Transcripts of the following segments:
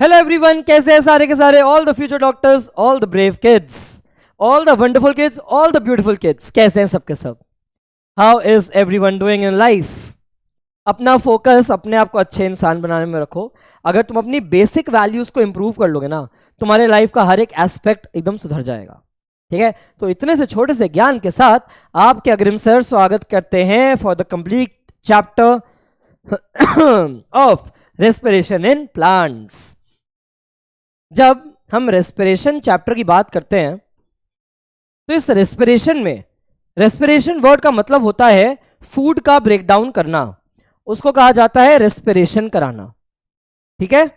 Hello everyone, कैसे हैं सारे के सारे? All the future doctors, all the brave kids, all the wonderful kids, all the beautiful kids, कैसे हैं सबके सब? How is everyone doing in life? अपना फोकस अपने आप को अच्छे इंसान बनाने में रखो। अगर तुम अपनी बेसिक वैल्यूज को इंप्रूव कर लोगे ना, तुम्हारे लाइफ का हर एक एस्पेक्ट एकदम सुधर जाएगा। ठीक है, तो इतने से छोटे से ज्ञान के साथ आपके अग्रिम सर स्वागत करते हैं for the complete chapter of respiration in plants. जब हम रेस्पिरेशन चैप्टर की बात करते हैं तो इस रेस्पिरेशन में, रेस्पिरेशन वर्ड का मतलब होता है फूड का ब्रेकडाउन करना, उसको कहा जाता है रेस्पिरेशन कराना। ठीक है,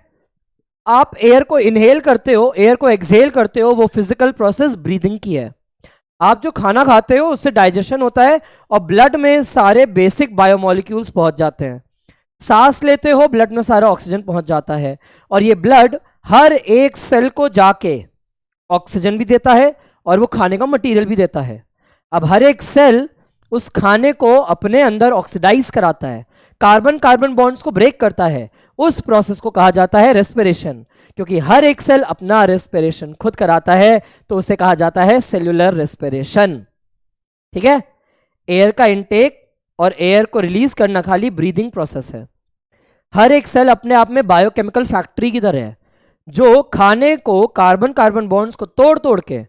आप एयर को इनहेल करते हो, एयर को एक्सहेल करते हो, वो फिजिकल प्रोसेस ब्रीदिंग की है। आप जो खाना खाते हो उससे डाइजेशन होता है और ब्लड में सारे बेसिक बायोमोलिक्यूल्स पहुंच जाते हैं। सांस लेते हो, ब्लड में सारा ऑक्सीजन पहुंच जाता है और ये ब्लड हर एक सेल को जाके ऑक्सीजन भी देता है और वो खाने का मटेरियल भी देता है। अब हर एक सेल उस खाने को अपने अंदर ऑक्सीडाइज कराता है, कार्बन कार्बन बॉन्ड्स को ब्रेक करता है। उस प्रोसेस को कहा जाता है रेस्पिरेशन। क्योंकि हर एक सेल अपना रेस्पिरेशन खुद कराता है तो उसे कहा जाता है सेल्यूलर रेस्पिरेशन। ठीक है, एयर का इनटेक और एयर को रिलीज करना खाली ब्रीदिंग प्रोसेस है। हर एक सेल अपने आप में बायोकेमिकल फैक्ट्री की तरह है जो खाने को कार्बन कार्बन बॉन्ड्स को तोड़ तोड़ के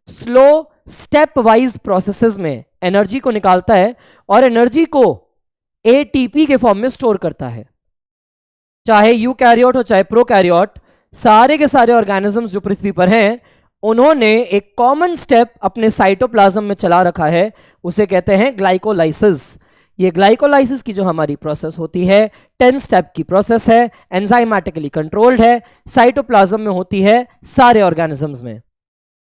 स्लो स्टेप वाइज प्रोसेसेस में एनर्जी को निकालता है और एनर्जी को एटीपी के फॉर्म में स्टोर करता है। चाहे यूकैरियोट हो चाहे प्रोकैरियोट, सारे के सारे ऑर्गेनिजम्स जो पृथ्वी पर हैं उन्होंने एक कॉमन स्टेप अपने साइटोप्लाज्म में चला रखा है, उसे कहते हैं ग्लाइकोलाइसिस। ये ग्लाइकोलाइसिस की जो हमारी प्रोसेस होती है 10 स्टेप की प्रोसेस है, एंजाइमेटिकली कंट्रोल्ड है, साइटोप्लाज्म में होती है सारे ऑर्गेनिजम्स में।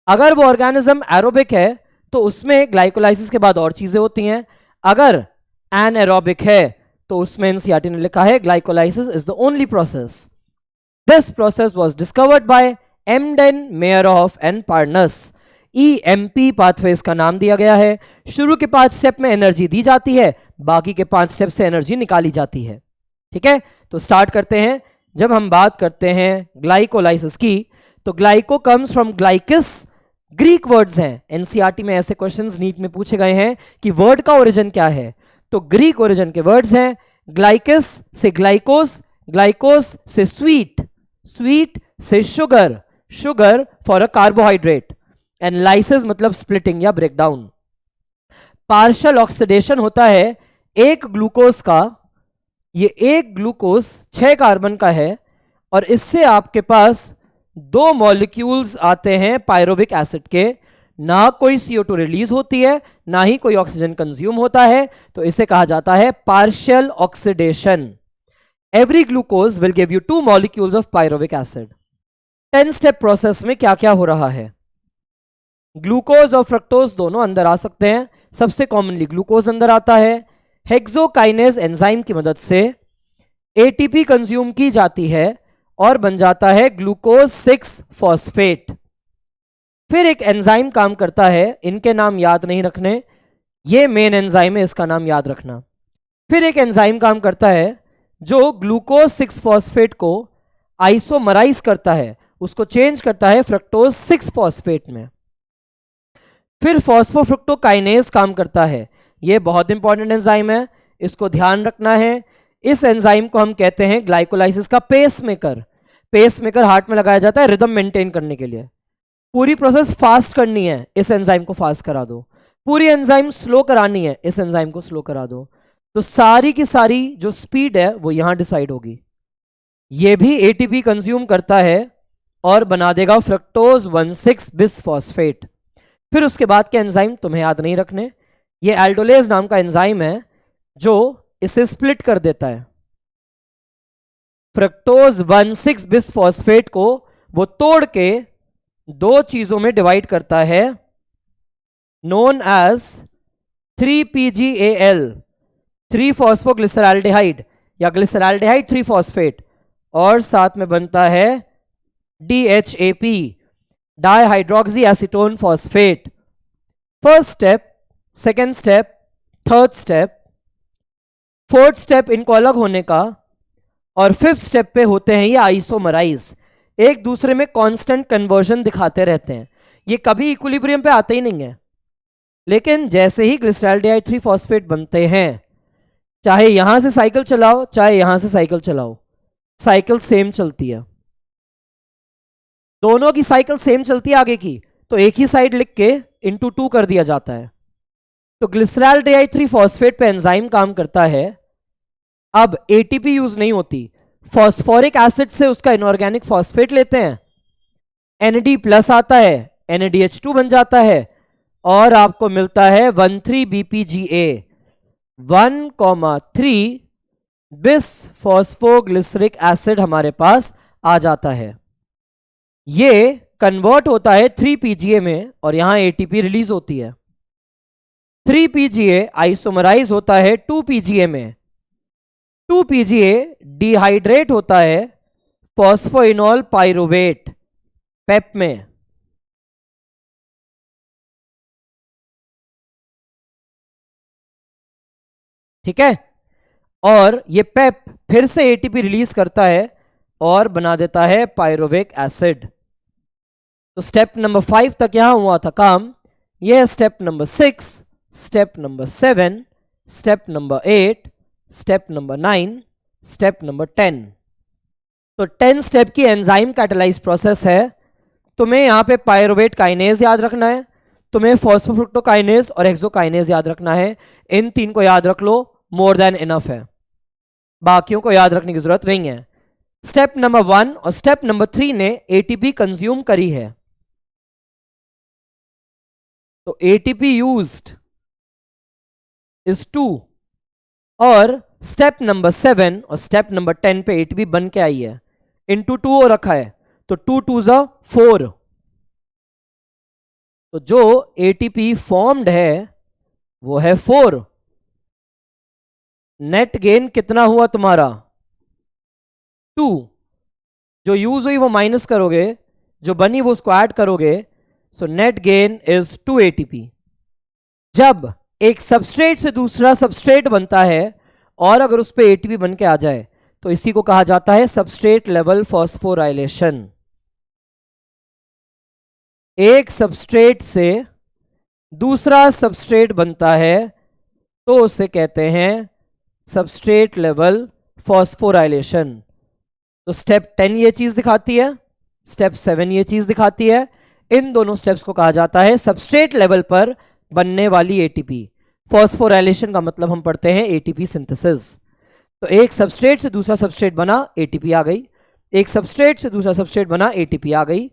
अगर वो ऑर्गेनिज्म एरोबिक है तो उसमें ग्लाइकोलाइसिस के बाद और चीजें होती हैं। अगर एनएरोबिक है तो उसमें एनसीईआरटी ने लिखा है glycolysis is the only process. This process was discovered by Embden, Meyerhof and Parnas. EMP pathway इसका नाम दिया गया है। शुरू के 5 स्टेप में एनर्जी दी जाती है, बाकी के 5 स्टेप से एनर्जी निकाली जाती है। ठीक है, तो स्टार्ट करते हैं। जब हम बात करते हैं ग्लाइकोलाइसिस की तो glyco comes from glykys, Greek words हैं। एनसीईआरटी में ऐसे क्वेश्चंस नीट में पूछे गए हैं कि वर्ड का ओरिजिन क्या है, तो ग्रीक ओरिजिन के वर्ड्स हैं। ग्लाइकिस से ग्लाइकोस, ग्लाइकोस से स्वीट, स्वीट से sugar, sugar for a carbohydrate, and lysis मतलब स्प्लिटिंग या ब्रेकडाउन। पार्शियल ऑक्सीडेशन होता है एक ग्लूकोज का, ये एक ग्लूकोज 6 कार्बन का है और इससे आपके पास 2 मॉलिक्यूल्स आते हैं पायरोविक एसिड के। ना कोई CO2 रिलीज होती है, ना ही कोई ऑक्सीजन कंज्यूम होता है, तो इसे कहा जाता है partial oxidation. Every glucose will give you 2 molecules of pyruvic acid. 10 step process में क्या क्या हो रहा है? ग्लूकोज और फ्रक्टोज दोनों अंदर आ सकते हैं। सबसे कॉमनली ग्लूकोज अंदर आता है। हेक्सोकाइनेज एंजाइम की मदद से ATP कंज्यूम की जाती है और बन जाता है ग्लूकोज 6 फॉस्फेट। फिर एक एंजाइम काम करता है, इनके नाम याद नहीं रखने, ये मेन एंजाइम है, इसका नाम याद रखना। फिर एक एंजाइम काम करता है जो ग्लूकोज 6 फॉस्फेट को आइसोमराइज करता है, उसको चेंज करता है फ्रक्टोज 6 फॉस्फेट में। फिर फॉस्फोफ्रुक्टोकाइनेज काम करता है, ये बहुत इंपॉर्टेंट एंजाइम है, इसको ध्यान रखना है। इस एंजाइम को हम कहते हैं ग्लाइकोलाइसिस का पेसमेकर। पेसमेकर हार्ट में लगाया जाता है रिदम मेंटेन करने के लिए। पूरी प्रोसेस फास्ट करनी है, इस एंजाइम को फास्ट करा दो। पूरी एंजाइम स्लो करानी है, इस एंजाइम को स्लो करा दो। तो सारी की सारी जो स्पीड है वो यहां डिसाइड होगी। ये भी ATP कंज्यूम करता है और बना देगा फ्रक्टोज 1,6 बिसफॉस्फेट। फिर उसके बाद के एंजाइम तुम्हें याद नहीं रखने। ये एल्डोलेज नाम का एंजाइम है जो इसे स्प्लिट कर देता है। फ्रक्टोज 1,6 बिसफॉस्फेट को वो तोड़ के 2 चीजों में डिवाइड करता है, नोन एज 3PGAL, 3 फॉस्फोग्लिसरैल्डिहाइड या ग्लिसरैल्डिहाइड 3 फॉस्फेट, और साथ में बनता है DHAP, dihydroxy acetone phosphate. First step, second step, third step, fourth step इनको अलग होने का, और 5th स्टेप पे होते हैं ये आइसोमराइज। एक दूसरे में कांस्टेंट कन्वर्जन दिखाते रहते हैं, ये कभी इक्विलिब्रियम पे आते ही नहीं है। लेकिन जैसे ही ग्लिसरॉल्डिहाइड 3 फॉस्फेट बनते हैं, चाहे यहां से साइकिल चलाओ चाहे यहां से साइकिल चलाओ, साइकिल सेम चलती है, दोनों की साइकिल सेम चलती है आगे की, तो एक ही साइड लिख के इंटू 2 कर दिया जाता है। तो ग्लिसरॉल्डिहाइड 3 फॉस्फेट पे एंजाइम काम करता है। अब एटीपी यूज नहीं होती, फॉस्फोरिक एसिड से उसका इनऑर्गेनिक फॉस्फेट लेते हैं, एनडी प्लस आता है, NADH2 बन जाता है और आपको मिलता है 13BPGA 1,3 बिस फॉस्फोग्लिसरिक एसिड हमारे पास आ जाता है। ये कन्वर्ट होता है 3PGA में और यहां ATP रिलीज होती है। 3PGA आइसोमराइज होता है 2PGA में, 2PGA डिहाइड्रेट होता है फॉस्फोइनॉल पाइरुवेट पेप में। ठीक है, और ये पेप फिर से एटीपी रिलीज करता है और बना देता है पाइरुविक एसिड। तो स्टेप नंबर 5 तक यहां हुआ था काम, यह है step number 6, step number 7, step number 8, step number 9, step number 10। तो 10 स्टेप की एंजाइम कैटालाइज प्रोसेस है। तुम्हें यहां पे पाइरुवेट काइनेज याद रखना है, तुम्हें फॉस्फोफ्रुक्टोकाइनेज और हेक्सोकाइनेज याद रखना है। इन 3 को याद रख लो, मोर देन इनफ है, बाकियों को याद रखने की जरूरत नहीं है। स्टेप नंबर 1 और स्टेप नंबर 3 ने एटीपी कंज्यूम करी है, तो एटीपी यूज्ड इज 2, और स्टेप नंबर 7 और स्टेप नंबर 10 पे एटीपी बन के आई है, इंटू 2 हो रखा है, तो 2 2 4। तो जो एटीपी फॉर्म्ड है वो है 4। नेट गेन कितना हुआ तुम्हारा 2, जो यूज हुई वो माइनस करोगे, जो बनी वो उसको ऐड करोगे, so net gain is 2 ATP। जब एक सबस्ट्रेट से दूसरा सबस्ट्रेट बनता है और अगर उस पर एटीपी बन के आ जाए तो इसी को कहा जाता है सबस्ट्रेट लेवल फॉस्फोराइलेशन। एक सबस्ट्रेट से दूसरा सबस्ट्रेट बनता है तो उसे कहते हैं सबस्ट्रेट लेवल फॉस्फोराइलेशन। तो स्टेप 10 ये चीज दिखाती है, स्टेप 7 ये चीज दिखाती है। इन दोनों स्टेप्स को कहा जाता है सबस्ट्रेट लेवल पर बनने वाली एटीपी। फॉस्फोराइलेशन का मतलब हम पढ़ते हैं एटीपी सिंथेसिस। तो एक सबस्ट्रेट से दूसरा सबस्ट्रेट बना, एटीपी आ गई, एक सबस्ट्रेट से दूसरा सबस्ट्रेट बना, एटीपी आ गई,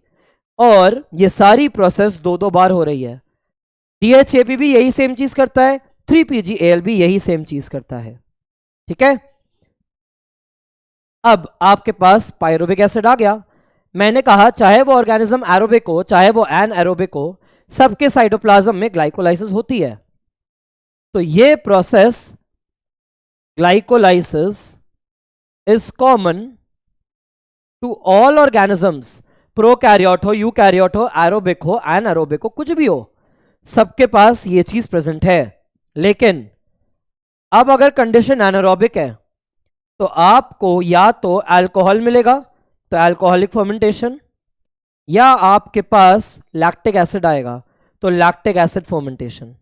और ये सारी प्रोसेस 2-2 बार हो रही है। DHAP भी यही सेम चीज करता है, 3PGAL भी यही सेम चीज करता है। ठीक है, अब आपके पास पाइरुविक एसिड आ गया। मैंने कहा चाहे वो ऑर्गेनिज्म एरोबिक हो चाहे वो एनएरोबिक हो, सबके साइटोप्लाज्म में ग्लाइकोलाइसिस होती है। तो ये process glycolysis is common to all organisms, prokaryote हो, यूकैरियोट हो, एरोबिक हो, एनएरोबिक हो, कुछ भी हो, सबके पास ये चीज प्रेजेंट है। लेकिन अब अगर कंडीशन एनारोबिक है तो आपको या तो अल्कोहल मिलेगा, तो अल्कोहलिक फर्मेंटेशन, या आपके पास लैक्टिक एसिड आएगा तो lactic acid fermentation.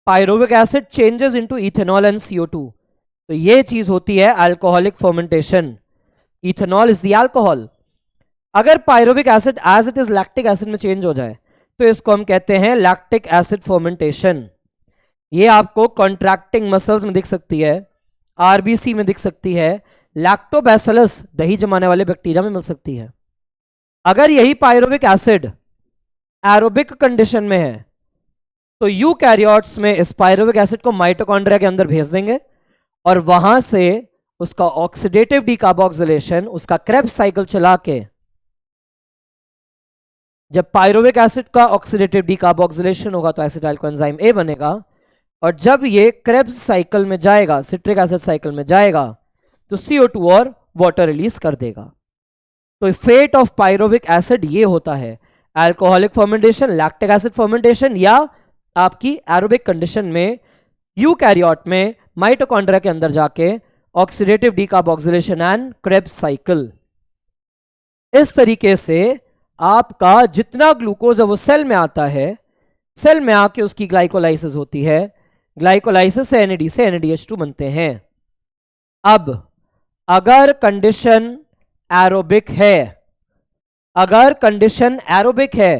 Pyruvic acid changes into ethanol and CO2, तो ये चीज होती है alcoholic fermentation. Ethanol is the alcohol. अगर pyruvic acid as it is lactic acid में चेंज हो जाए तो इसको हम कहते हैं लैक्टिक एसिड फर्मेंटेशन। ये आपको कॉन्ट्रैक्टिंग मसल्स में दिख सकती है, RBC में दिख सकती है, लैक्टोबैसिलस दही जमाने वाले बैक्टीरिया में मिल सकती है। अगर यही पाइरुविक एसिड एरोबिक कंडीशन में है तो यूकैरियोट्स में इस पाइरुविक एसिड को माइटोकॉन्ड्रिया के अंदर भेज देंगे और वहां से उसका ऑक्सीडेटिव डीकार्बोक्सिलेशन, उसका क्रेब्स साइकिल चला के, जब पाइरुविक एसिड का ऑक्सीडेटिव डीकार्बोक्सिलेशन होगा तो एसिटाइल कोएंजाइम A बनेगा, और जब ये क्रेब्स साइकिल में जाएगा, सिट्रिक एसिड साइकिल में जाएगा, तो CO2 और वाटर रिलीज कर देगा। तो फेट ऑफ पाइरुविक एसिड ये होता है, alcoholic fermentation, lactic acid fermentation, या आपकी एरोबिक कंडीशन में यूकैरियोट में माइटोकॉन्ड्रिया के अंदर जाके oxidative decarboxylation and Krebs cycle. इस तरीके से आपका जितना ग्लूकोज है वो सेल में आता है, सेल में आके उसकी ग्लाइकोलाइसिस होती है, ग्लाइकोलाइसिस से NADH2 बनते हैं। अब अगर कंडीशन एरोबिक है, अगर कंडीशन एरोबिक है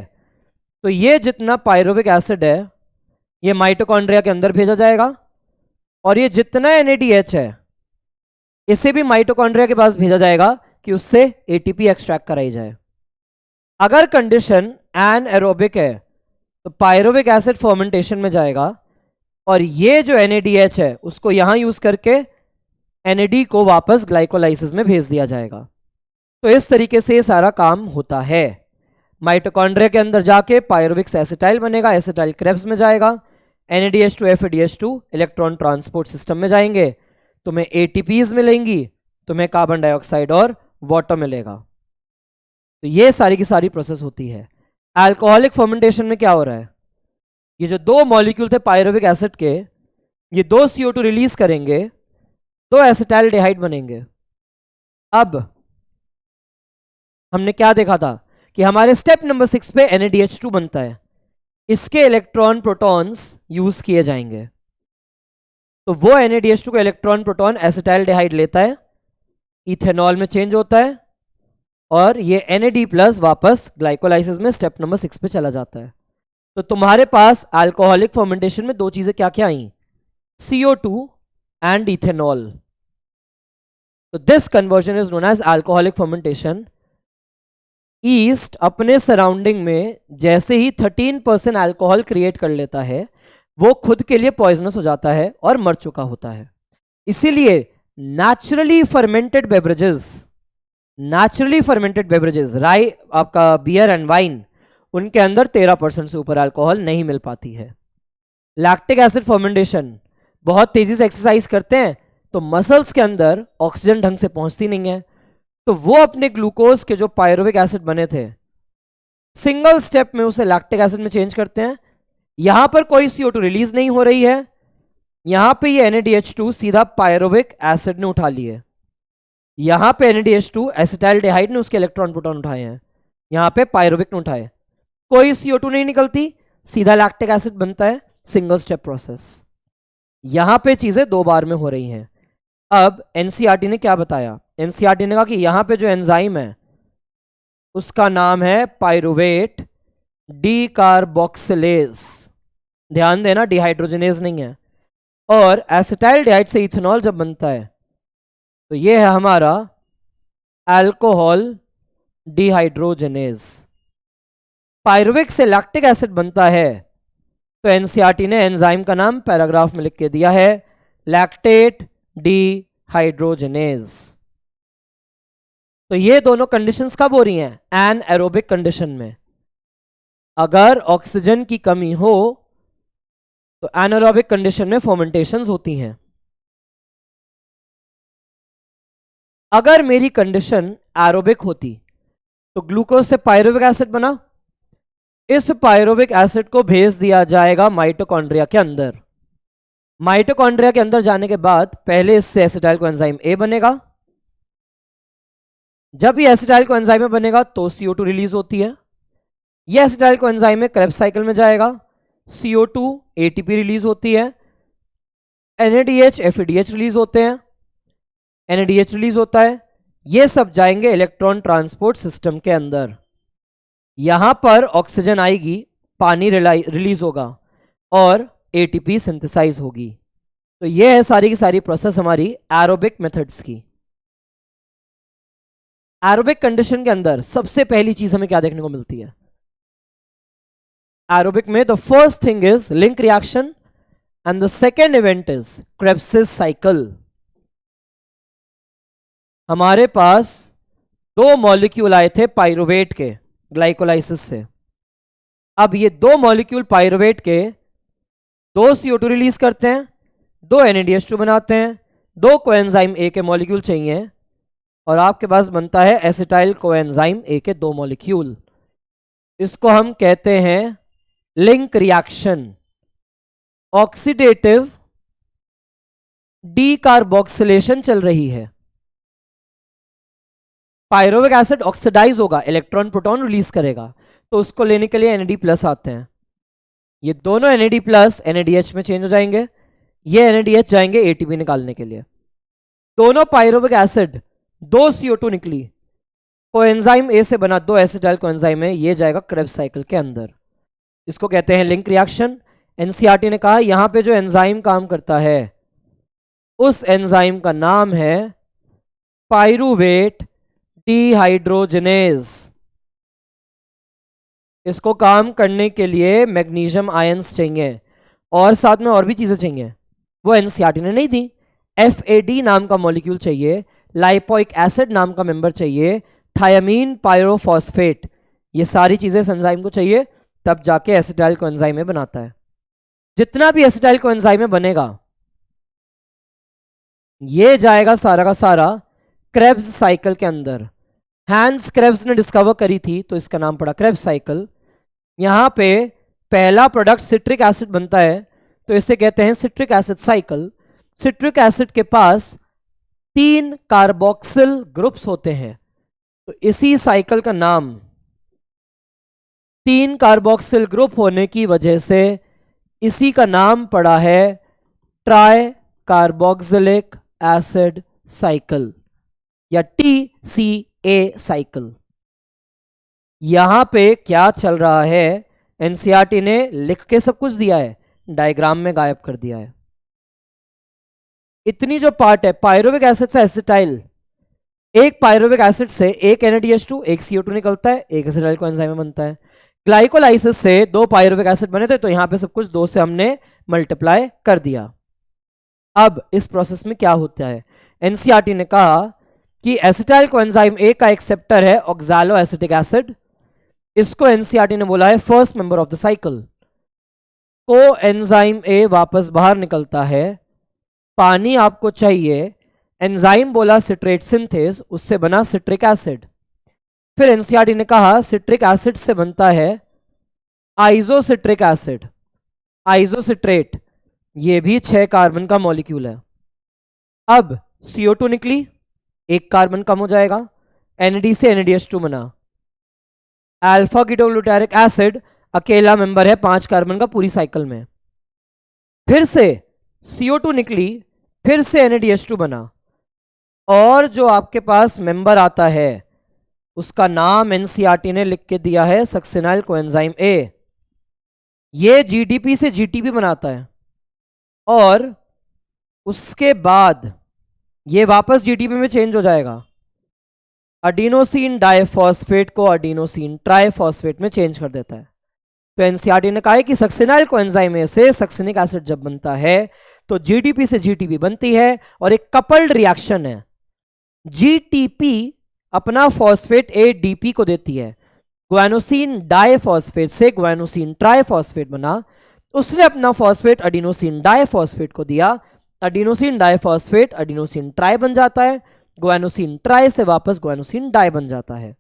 तो ये जितना पायरुविक एसिड है ये माइटोकॉन्ड्रिया के अंदर भेजा जाएगा, और ये जितना NADH है इसे भी माइटोकॉन्ड्रिया के पास भेजा जाएगा कि उससे ATP एक्सट्रैक्ट कराई जाए। अगर कंडीशन एनएरोबिक है तो पायरुविक एसिड फर्मेंटेशन में जाएगा, और ये जो NADH है उसको यहां यूज करके NAD को वापस ग्लाइकोलाइसिस में भेज दिया जाएगा। तो इस तरीके से सारा काम होता है। माइटोकॉन्ड्रिया के अंदर जाके पायरुविक से एसिटाइल बनेगा, एसिटाइल क्रेब्स में जाएगा, NADH2 FADH2 electron transport system में जाएंगे, तुम्हें ATPs मिलेंगी, तुम्हें कार्बन डाइऑक्साइड और वाटर मिलेगा। तो ये सारी की सारी प्रोसेस होती है। अल्कोहलिक फर्मेंटेशन में क्या हो रहा है, ये जो दो मॉलिक्यूल थे पायरुविक एसिड के, ये दो CO2 रिलीज करेंगे, दो एसिटाइलडिहाइड बनेंगे। अब हमने क्या देखा था कि हमारे स्टेप नंबर 6 पे NADH2 बनता है, इसके इलेक्ट्रॉन प्रोटॉन्स यूज किए जाएंगे। तो वो NADH2 का इलेक्ट्रॉन प्रोटॉन एसिटाइलडिहाइड लेता है, इथेनॉल में चेंज होता है, और ये NAD प्लस वापस ग्लाइकोलाइसिस में स्टेप नंबर 6 पे चला जाता है। तो तुम्हारे पास अल्कोहलिक फर्मेंटेशन में दो चीजें क्या क्या आई, CO2 एंड इथेनॉल। तो this conversion is known as alcoholic fermentation. Yeast अपने सराउंडिंग में जैसे ही 13% अल्कोहल क्रिएट कर लेता है वो खुद के लिए पॉइजनस हो जाता है और मर चुका होता है। इसीलिए नेचुरली फर्मेंटेड बेवरेजेस राई, आपका बियर एंड वाइन, उनके अंदर 13% से ऊपर अल्कोहल नहीं मिल पाती है। लैक्टिक एसिड फर्मेंटेशन, बहुत तेजी से एक्सरसाइज करते हैं तो मसल्स के अंदर ऑक्सीजन ढंग से पहुंचती नहीं है, तो वो अपने ग्लूकोज के जो पायरुविक एसिड बने थे सिंगल स्टेप में उसे लैक्टिक एसिड में चेंज करते हैं। यहां पर कोई CO2 रिलीज नहीं हो रही है, यहां पे ये NADH2 सीधा पायरुविक एसिड ने उठा ली है, यहां पे NADH2 एसिटाइलडिहाइड ने उसके इलेक्ट्रॉन प्रोटॉन उठाए हैं, यहां पे पायरुविक ने उठाए, कोई CO2 नहीं निकलती, सीधा लैक्टिक एसिड बनता है, सिंगल स्टेप प्रोसेस। यहां पे चीजें दो बार में हो रही हैं। अब NCERT ने क्या बताया, NCERT ने कहा कि यहां पे जो एंजाइम है उसका नाम है पायरुवेट डीकार्बोक्सिलेज, ध्यान देना डिहाइड्रोजनेज नहीं है। और एसिटाइलडिहाइड से इथेनॉल जब बनता है तो ये है हमारा अल्कोहल डिहाइड्रोजनेज। पायरुविक से लैक्टिक एसिड बनता है तो NCERT ने एंजाइम का नाम पैराग्राफ में लिख के दिया है, लैक्टेट डिहाइड्रोजनेज। तो ये दोनों कंडीशंस कब हो रही हैं, एनएरोबिक कंडीशन में। अगर ऑक्सीजन की कमी हो तो एनारोबिक कंडीशन में फर्मेंटेशंस होती हैं। अगर मेरी कंडीशन एरोबिक होती तो ग्लूकोज से पायरुविक एसिड बना, इस पायरुविक एसिड को भेज दिया जाएगा माइटोकॉन्ड्रिया के अंदर। माइटोकॉन्ड्रिया के अंदर जाने के बाद पहले इससे एसिटाइल कोएंजाइम A बनेगा, जब ये एसिटाइल कोएंजाइम बनेगा तो CO2 रिलीज होती है, ये एसिटाइल कोएंजाइम में क्रेब्स साइकिल में जाएगा, CO2 ATP रिलीज होती है, NADH FADH रिलीज होते हैं, NADH रिलीज होता है, ये सब जाएंगे इलेक्ट्रॉन ट्रांसपोर्ट सिस्टम के अंदर। यहां पर ऑक्सीजन आएगी, पानी रिलीज होगा और ATP सिंथेसाइज होगी। तो ये है सारी की सारी प्रोसेस हमारी एरोबिक मेथड्स की। एरोबिक कंडीशन के अंदर सबसे पहली चीज हमें क्या देखने को मिलती है, एरोबिक में the first thing is link reaction and the second event is Krebs cycle. हमारे पास दो मॉलिक्यूल आए थे पायरुवेट के ग्लाइकोलाइसिस से। अब ये दो मॉलिक्यूल पायरुवेट के दो CO2 रिलीज करते हैं, दो NADH2 बनाते हैं, दो कोएंजाइम A के मॉलिक्यूल चाहिए और आपके पास बनता है एसिटाइल कोएंजाइम A के दो मॉलिक्यूल। इसको हम कहते हैं लिंक रिएक्शन। ऑक्सीडेटिव डीकार्बोक्सिलेशन चल रही है। पायरोविक एसिड ऑक्सीडाइज होगा, इलेक्ट्रॉन प्रोटॉन रिलीज करेगा, तो उसको लेने के लिए NAD+ आते हैं। ये दोनों NAD+ NADH में चेंज हो जाएंगे, ये NADH जाएंगे ATP निकालने के लिए। दोनों पायरोविक एसिड, 2 CO2 निकली, कोएंजाइम A से बना 2 एसिटाइल कोएंजाइम है, ये जाएगा क्रेब्स साइकिल के अंदर। इसको कहते हैं लिंक रिएक्शन। NCERT ने कहा यहां पे जो एंजाइम काम करता है उस एंजाइम का नाम है पायरूवेट डिहाइड्रोजनेज। इसको काम करने के लिए मैग्नीशियम आयंस चाहिए और साथ में और भी चीजें चाहिए, वो NCERT ने नहीं दी। FAD नाम का मॉलिक्यूल चाहिए, लाइपोइक एसिड नाम का मेंबर चाहिए, थायमीन पायरोफॉस्फेट, ये सारी चीजें इस एंजाइम को चाहिए, तब जाके एसिटाइल कोएंजाइम में बनाता है। जितना भी एसिटाइल कोएंजाइम में बनेगा ये जाएगा सारा का सारा क्रेब्स साइकिल के अंदर। हैंस क्रेब्स ने डिस्कवर करी थी तो इसका नाम पड़ा क्रेब्स साइकिल। यहां पे पहला प्रोडक्ट सिट्रिक एसिड बनता है तो इसे कहते हैं citric acid cycle. Citric acid के पास 3 कार्बोक्सिल ग्रुप्स होते हैं, तो इसी साइकिल का नाम 3 कार्बोक्सिल ग्रुप होने की वजह से इसी का नाम पड़ा है ट्राई कार्बोक्सिलिक एसिड साइकिल या TCA साइकिल। यहां पे क्या चल रहा है, NCERT ने लिख के सब कुछ दिया है, डायग्राम में गायब कर दिया है। इतनी जो पार्ट है पायरोविक एसिड से एसिटाइल, एक पायरोविक एसिड से एक NADH2 एक CO2 निकलता है, एक एसिटाइल कोएंजाइम में बनता है। ग्लाइकोलाइसिस से 2 पायरोविक एसिड बने थे तो यहां पे सब कुछ 2 से हमने मल्टीप्लाई कर दिया। अब इस प्रोसेस में क्या होता है, NCERT ने कहा कि एसिटाइल कोएंजाइम A का एक्सेप्टर है ऑक्सैलो एसिटिक एसिड, इसको NCERT ने बोला है first member of the cycle. Coenzyme A वापस बाहर निकलता है, पानी आपको चाहिए, एंजाइम बोला सिट्रेट सिंथेस, उससे बना सिट्रिक एसिड। फिर NCERT ने कहा सिट्रिक एसिड से बनता है आइसोसिट्रिक एसिड, आइसोसिट्रेट, ये भी 6 कार्बन का मॉलिक्यूल है। अब CO2 निकली, 1 कार्बन कम हो जाएगा, NAD से NADH2 बना। अल्फा कीटोग्लूटारिक एसिड अकेला मेंबर है 5 कार्बन का पूरी साइकिल में। फिर से CO2 निकली, फिर से NADH2 बना, और जो आपके पास मेंबर आता है उसका नाम NCERT ने लिख के दिया है सक्सिनाइल कोएंजाइम A। ये GDP से GTP बनाता है और उसके बाद ये वापस GTP में चेंज हो जाएगा, अडीनोसिन डाइफॉस्फेट को अडीनोसिन ट्राइफॉस्फेट में चेंज कर देता है। तो NCERT ने कहा है कि सक्सिनाइल कोएंजाइम A से सक्सिनिक एसिड जब बनता है तो GDP से GTP बनती है और एक कपल्ड रिएक्शन है। GTP अपना फॉस्फेट ADP को देती है, ग्वानोसिन डाइफॉस्फेट से ग्वानोसिन ट्राइफॉस्फेट बना, उसने अपना फॉस्फेट अडीनोसिन डाइफॉस्फेट को दिया, अडीनोसिन डाइफॉस्फेट अडीनोसिन ट्राई बन जाता है, ग्वानोसिन ट्राई से वापस ग्वानोसिन डाई बन जाता है।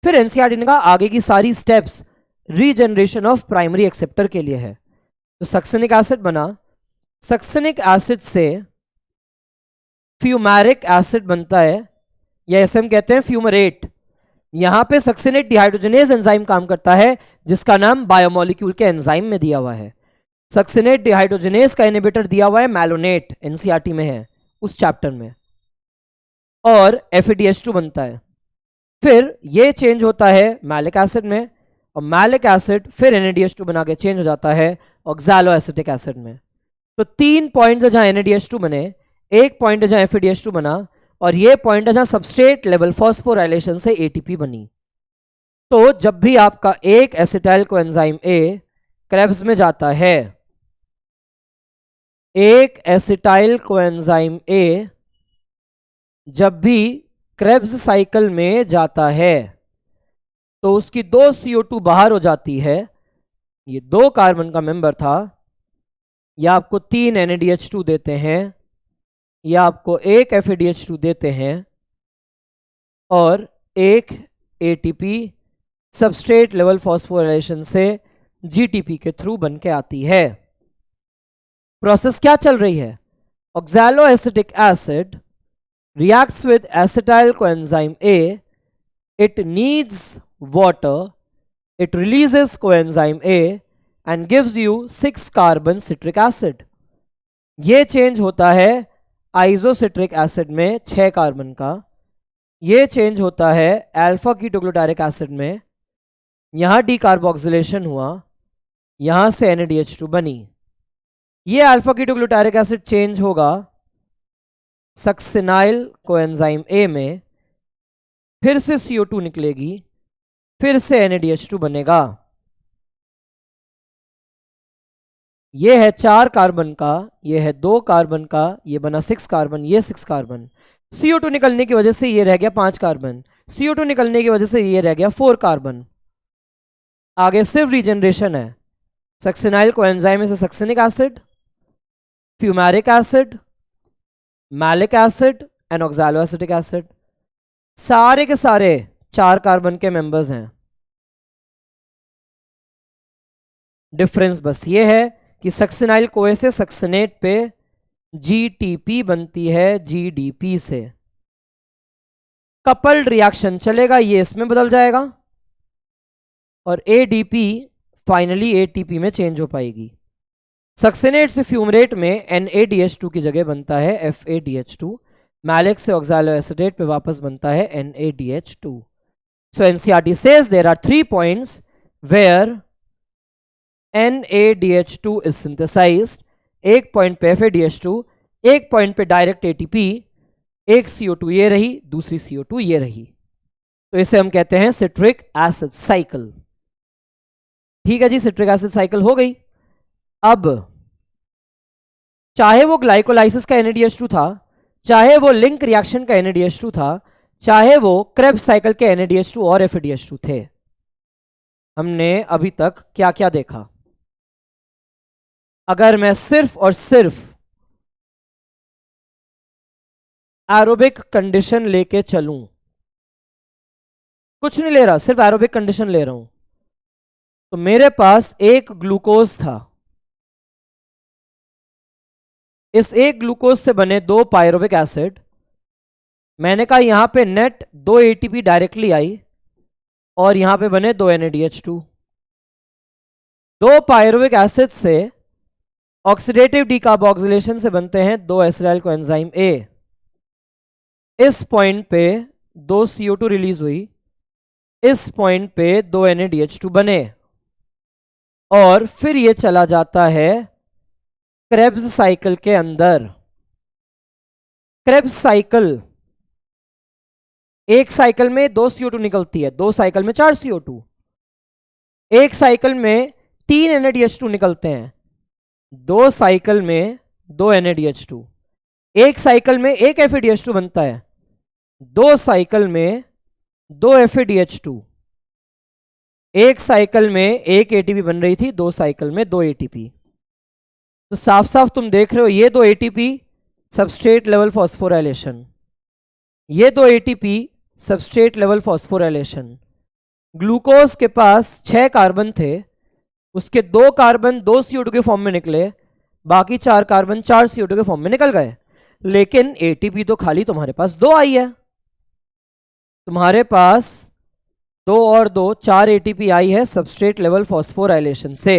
फिर NCERT ने कहा आगे की सारी steps regeneration of primary acceptor के लिए है। तो सक्सिनिक एसिड बना, सक्सिनिक एसिड से फ्यूमेरिक एसिड बनता है या ऐसे हम कहते हैं फ्यूमरेट। यहां पे सक्सिनेट डिहाइड्रोजनेज एंजाइम काम करता है जिसका नाम बायोमोलिक्यूल के एंजाइम में दिया हुआ है। सक्सिनेट डिहाइड्रोजनेज का इनहिबिटर दिया हुआ है मैलोनेट, NCERT में है उस चैप्टर में, और FADH2 बनता है। फिर ये चेंज होता है मैलिक एसिड में, और मैलिक एसिड फिर NADH2 बना के चेंज हो जाता है ऑक्सैलो एसिटिक एसिड में। तो 3 पॉइंट्स है जहां NADH2 बने, 1 पॉइंट है जहां FADH2 बना, और ये पॉइंट है जहां सबस्ट्रेट लेवल फॉस्फोराइलेशन से ATP बनी। तो जब भी आपका एक एसिटाइल कोएंजाइम A क्रेब्स में जाता है, एक एसिटाइल कोएंजाइम A जब भी क्रेब्स साइकिल में जाता है तो उसकी 2 CO2 बाहर हो जाती है, ये 2 कार्बन का मेंबर था, या आपको 3 NADH2 देते हैं या आपको 1 FADH2 देते हैं और 1 ATP सबस्ट्रेट लेवल फॉस्फोराइलेशन से GTP के थ्रू बन के आती है। प्रोसेस क्या चल रही है, oxalo acetic acid reacts with acetyl coenzyme A it needs water, it releases coenzyme A and gives you 6 carbon citric acid. ये चेंज होता है आइसोसिट्रिक एसिड में 6 कार्बन का, ये चेंज होता है अल्फा कीटोग्लूटारिक एसिड में, यहाँ डीकार्बोक्सिलेशन हुआ, यहाँ से NADH2 बनी। ये अल्फा कीटोग्लूटारिक एसिड चेंज होगा सक्सिनाइल कोएंजाइम A में, फिर से CO2 निकलेगी, फिर से NADH2 बनेगा। ये है 4 कार्बन का, ये है 2 कार्बन का, ये बना 6 कार्बन, ये 6 कार्बन। CO2 निकलने की वजह से ये रह गया 5 कार्बन, CO2 निकलने की वजह से ये रह गया 4 कार्बन। आगे सिर्फ रीजनरेशन है। सक्सिनाइल कोएंजाइम से succinic acid, fumaric acid, malic acid and oxaloacetic acid, सारे के सारे 4 कार्बन के मेंबर्स हैं। डिफरेंस बस ये है कि सक्सिनाइल कोए से सक्सिनेट पे GTP बनती है GDP से। कपल्ड रिएक्शन चलेगा, ये इसमें बदल जाएगा और ADP फाइनली ATP में चेंज हो पाएगी। सक्सिनेट से फ्यूमरेट में NADH2 की जगह बनता है FADH2, मैलिक से ऑक्सैलोएसिटेट पे वापस बनता है NADH2। So NCERT says there are 3 points where NADH2 is synthesized। एक पॉइंट पे FADH2, एक पॉइंट पे डायरेक्ट ATP, एक CO2 ये रही, दूसरी CO2 ये रही, तो इसे हम कहते हैं सिट्रिक एसिड साइकिल। ठीक है जी, सिट्रिक एसिड साइकिल हो गई। अब चाहे वो ग्लाइकोलाइसिस का NADH2 था, चाहे वो लिंक रिएक्शन का NADH2 था, चाहे वो क्रेब्स साइकिल के NADH2 और FADH2 थे, हमने अभी तक क्या क्या देखा? अगर मैं सिर्फ और सिर्फ एरोबिक कंडीशन लेके चलूं, कुछ नहीं ले रहा, सिर्फ एरोबिक कंडीशन ले रहा हूं, तो मेरे पास एक ग्लूकोज था, इस एक ग्लूकोज से बने 2 पायरुविक एसिड, मैंने कहा यहां पे नेट 2 ATP डायरेक्टली आई और यहां पे बने 2 NADH2। 2 पायरुविक एसिड से ऑक्सीडेटिव डीकार्बोक्सिलेशन से बनते हैं 2 एसिटाइल कोएंजाइम A। इस पॉइंट पे 2 CO2 रिलीज हुई, इस पॉइंट पे 2 NADH2 बने और फिर ये चला जाता है क्रेब्स साइकिल के अंदर। क्रेब्स साइकिल, एक साइकिल में 2 CO2 निकलती है, 2 साइकिल में 4 CO2, एक साइकिल में 3 NADH2 निकलते हैं, 2 साइकिल में 2 NADH2, एक साइकिल में 1 FADH2 बनता है, 2 साइकिल में 2 FADH2, एक साइकिल में 1 ATP बन रही थी, 2 साइकिल में 2 ATP। तो साफ साफ तुम देख रहे हो ये 2 ATP सबस्ट्रेट लेवल फॉस्फोराइलेशन, ये 2 ATP substrate level phosphorylation. Glucose के पास 6 कार्बन थे, उसके 2 कार्बन 2 CO2 के फॉर्म में निकले, बाकी 4 कार्बन 4 CO2 के फॉर्म में निकल गए, लेकिन ATP तो खाली तुम्हारे पास 2 आई है। तुम्हारे पास 2 और 2 4 ATP आई है सबस्ट्रेट लेवल फॉस्फोराइलेशन से।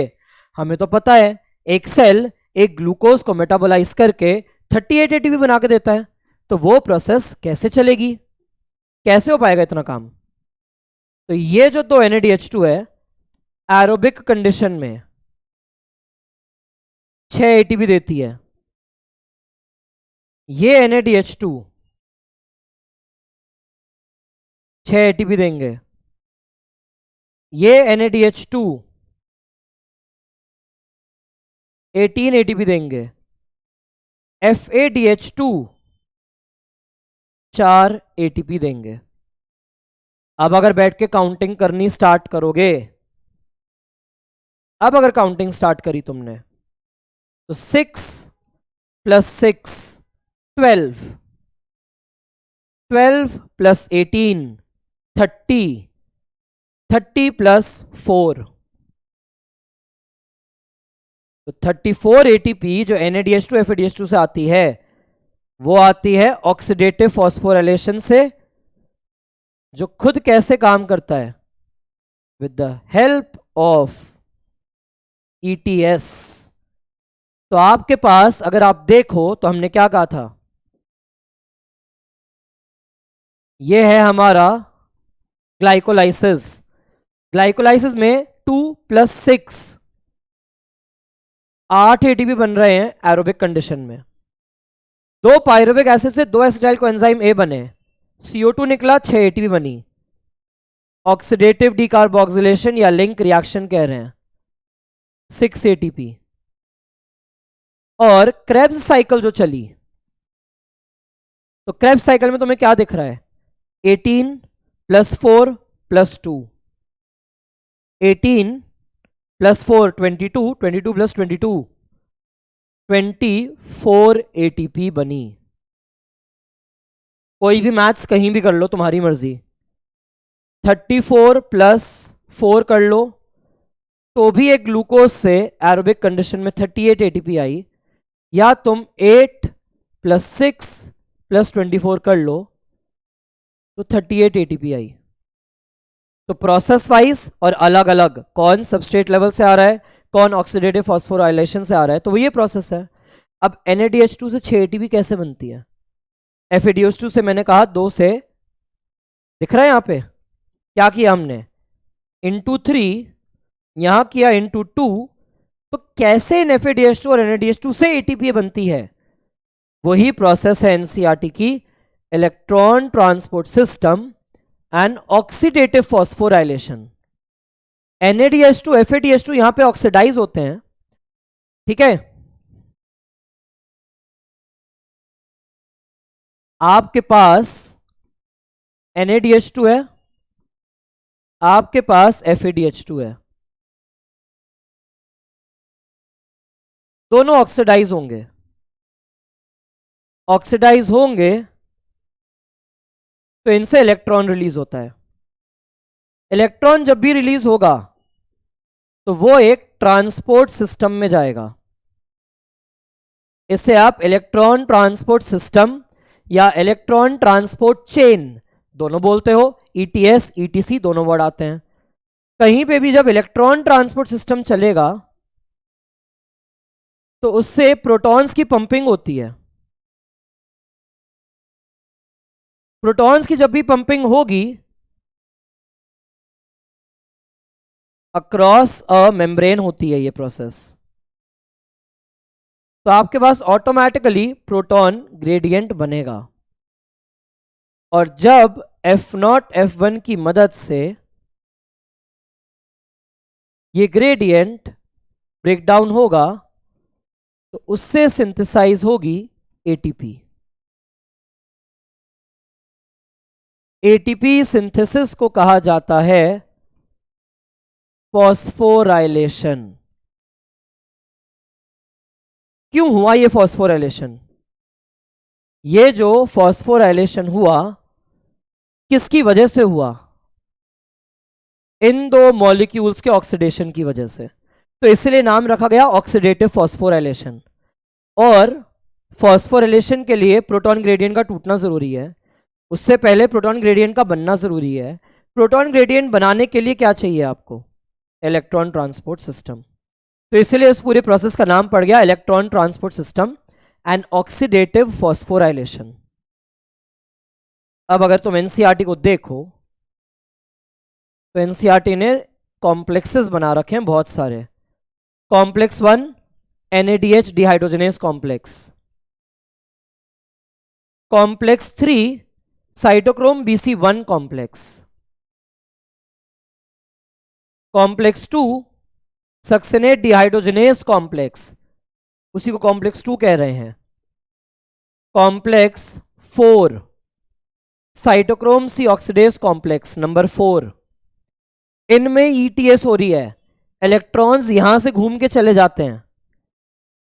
हमें तो पता है एक सेल एक ग्लूकोज को मेटाबोलाइज करके 38 ATP बना के देता है, तो वो प्रोसेस कैसे चलेगी, कैसे हो पाएगा इतना काम? तो ये जो 2 NADH2 है एरोबिक कंडीशन में 6 ATP देती है, ये NADH2 6 ATP देंगे, ये NADH2 18 ATP देंगे, FADH2 4 ATP देंगे। अब अगर बैठ के काउंटिंग करनी स्टार्ट करोगे, अब अगर काउंटिंग स्टार्ट करी तुमने, तो 6 + 6 12, 12 + 18 30, 30 + 4, तो 34 ATP जो NADH2 FADH2 से आती है, वो आती है ऑक्सीडेटिव फॉस्फोराइलेशन से, जो खुद कैसे काम करता है, with the help of ETS। तो आपके पास अगर आप देखो तो हमने क्या कहा था, ये है हमारा ग्लाइकोलाइसिस। ग्लाइकोलाइसिस में 2 + 6 8 ATP बन रहे हैं एरोबिक कंडीशन में। 2 पायरुविक एसिड से 2 एसिटाइल कोएंजाइम A बने, CO2 निकला, 6 ATP बनी। ऑक्सीडेटिव डिकार्बोक्सिलेशन या लिंक रिएक्शन कह रहे हैं, 6 ATP। और क्रेब्स साइकिल जो चली, तो क्रेब्स साइकिल में तुम्हें क्या दिख रहा है, 18 + 4 + 2, 18 + 4 22, 22 + 22 24 ATP बनी। कोई भी मैथ्स कहीं भी कर लो, तुम्हारी मर्जी। 34 + 4 कर लो तो भी एक ग्लूकोज से एरोबिक कंडीशन में 38 ATP आई, या तुम 8 + 6 + 24 कर लो तो 38 ATP आई। तो प्रोसेस वाइज और अलग अलग, कौन सबस्ट्रेट लेवल से आ रहा है, कौन ऑक्सीडेटिव फॉस्फोराइलेशन से आ रहा है, तो वो ये प्रोसेस है। अब NaDH2 से 6 ATP कैसे बनती है, FeDH2 से मैंने कहा 2 से, दिख रहा है यहां पे क्या किया हमने, इंटू 3, यहां किया इंटू 2। तो कैसे FeDH2 और NaDH2 से ATP बनती है, वही प्रोसेस है NCERT की, electron transport system and oxidative phosphorylation. NaDH2 FeDH2 यहां पे ऑक्सीडाइज होते हैं, ठीक है। आपके पास NaDH2 है, आपके पास FeDH2 है, दोनों ऑक्सीडाइज होंगे। ऑक्सीडाइज होंगे तो इनसे इलेक्ट्रॉन रिलीज होता है। इलेक्ट्रॉन जब भी रिलीज होगा तो वो एक ट्रांसपोर्ट सिस्टम में जाएगा। इसे आप इलेक्ट्रॉन ट्रांसपोर्ट सिस्टम या इलेक्ट्रॉन ट्रांसपोर्ट चेन दोनों बोलते हो, ETS ETC दोनों वर्ड आते हैं। कहीं पे भी जब इलेक्ट्रॉन ट्रांसपोर्ट सिस्टम चलेगा तो उससे प्रोटॉन्स की पंपिंग होती है। प्रोटॉन्स की जब भी पंपिंग होगी अक्रॉस अ मेम्ब्रेन होती है ये प्रोसेस, तो आपके पास ऑटोमेटिकली प्रोटॉन ग्रेडियंट बनेगा। और जब F0 F1 की मदद से ये ग्रेडियंट ब्रेकडाउन होगा तो उससे सिंथेसाइज होगी ATP। ATP सिंथेसिस को कहा जाता है फॉस्फोराइलेशन। क्यों हुआ ये फॉस्फोराइलेशन, ये जो फॉस्फोराइलेशन हुआ किसकी वजह से हुआ, इन दो मॉलिक्यूल्स के ऑक्सीडेशन की वजह से। तो इसलिए नाम रखा गया ऑक्सीडेटिव फॉस्फोराइलेशन। और फॉस्फोराइलेशन के लिए प्रोटॉन ग्रेडियंट का टूटना जरूरी है, उससे पहले प्रोटॉन ग्रेडियंट का बनना जरूरी है। प्रोटॉन ग्रेडियंट बनाने के लिए क्या चाहिए आपको, इलेक्ट्रॉन ट्रांसपोर्ट सिस्टम। तो इसलिए इस पूरे प्रोसेस का नाम पड़ गया electron transport system and oxidative phosphorylation. अब अगर तुम NCERT को देखो तो NCERT ने कॉम्प्लेक्सेस बना रखे हैं बहुत सारे। Complex 1 NADH dehydrogenase complex, complex 3 cytochrome BC1 complex, complex 2 सक्सेनेट dehydrogenase complex, उसी को कॉम्प्लेक्स 2 कह रहे हैं। Complex 4 cytochrome C oxidase complex number 4, इनमें ETS हो रही है, इलेक्ट्रॉन्स यहां से घूम के चले जाते हैं।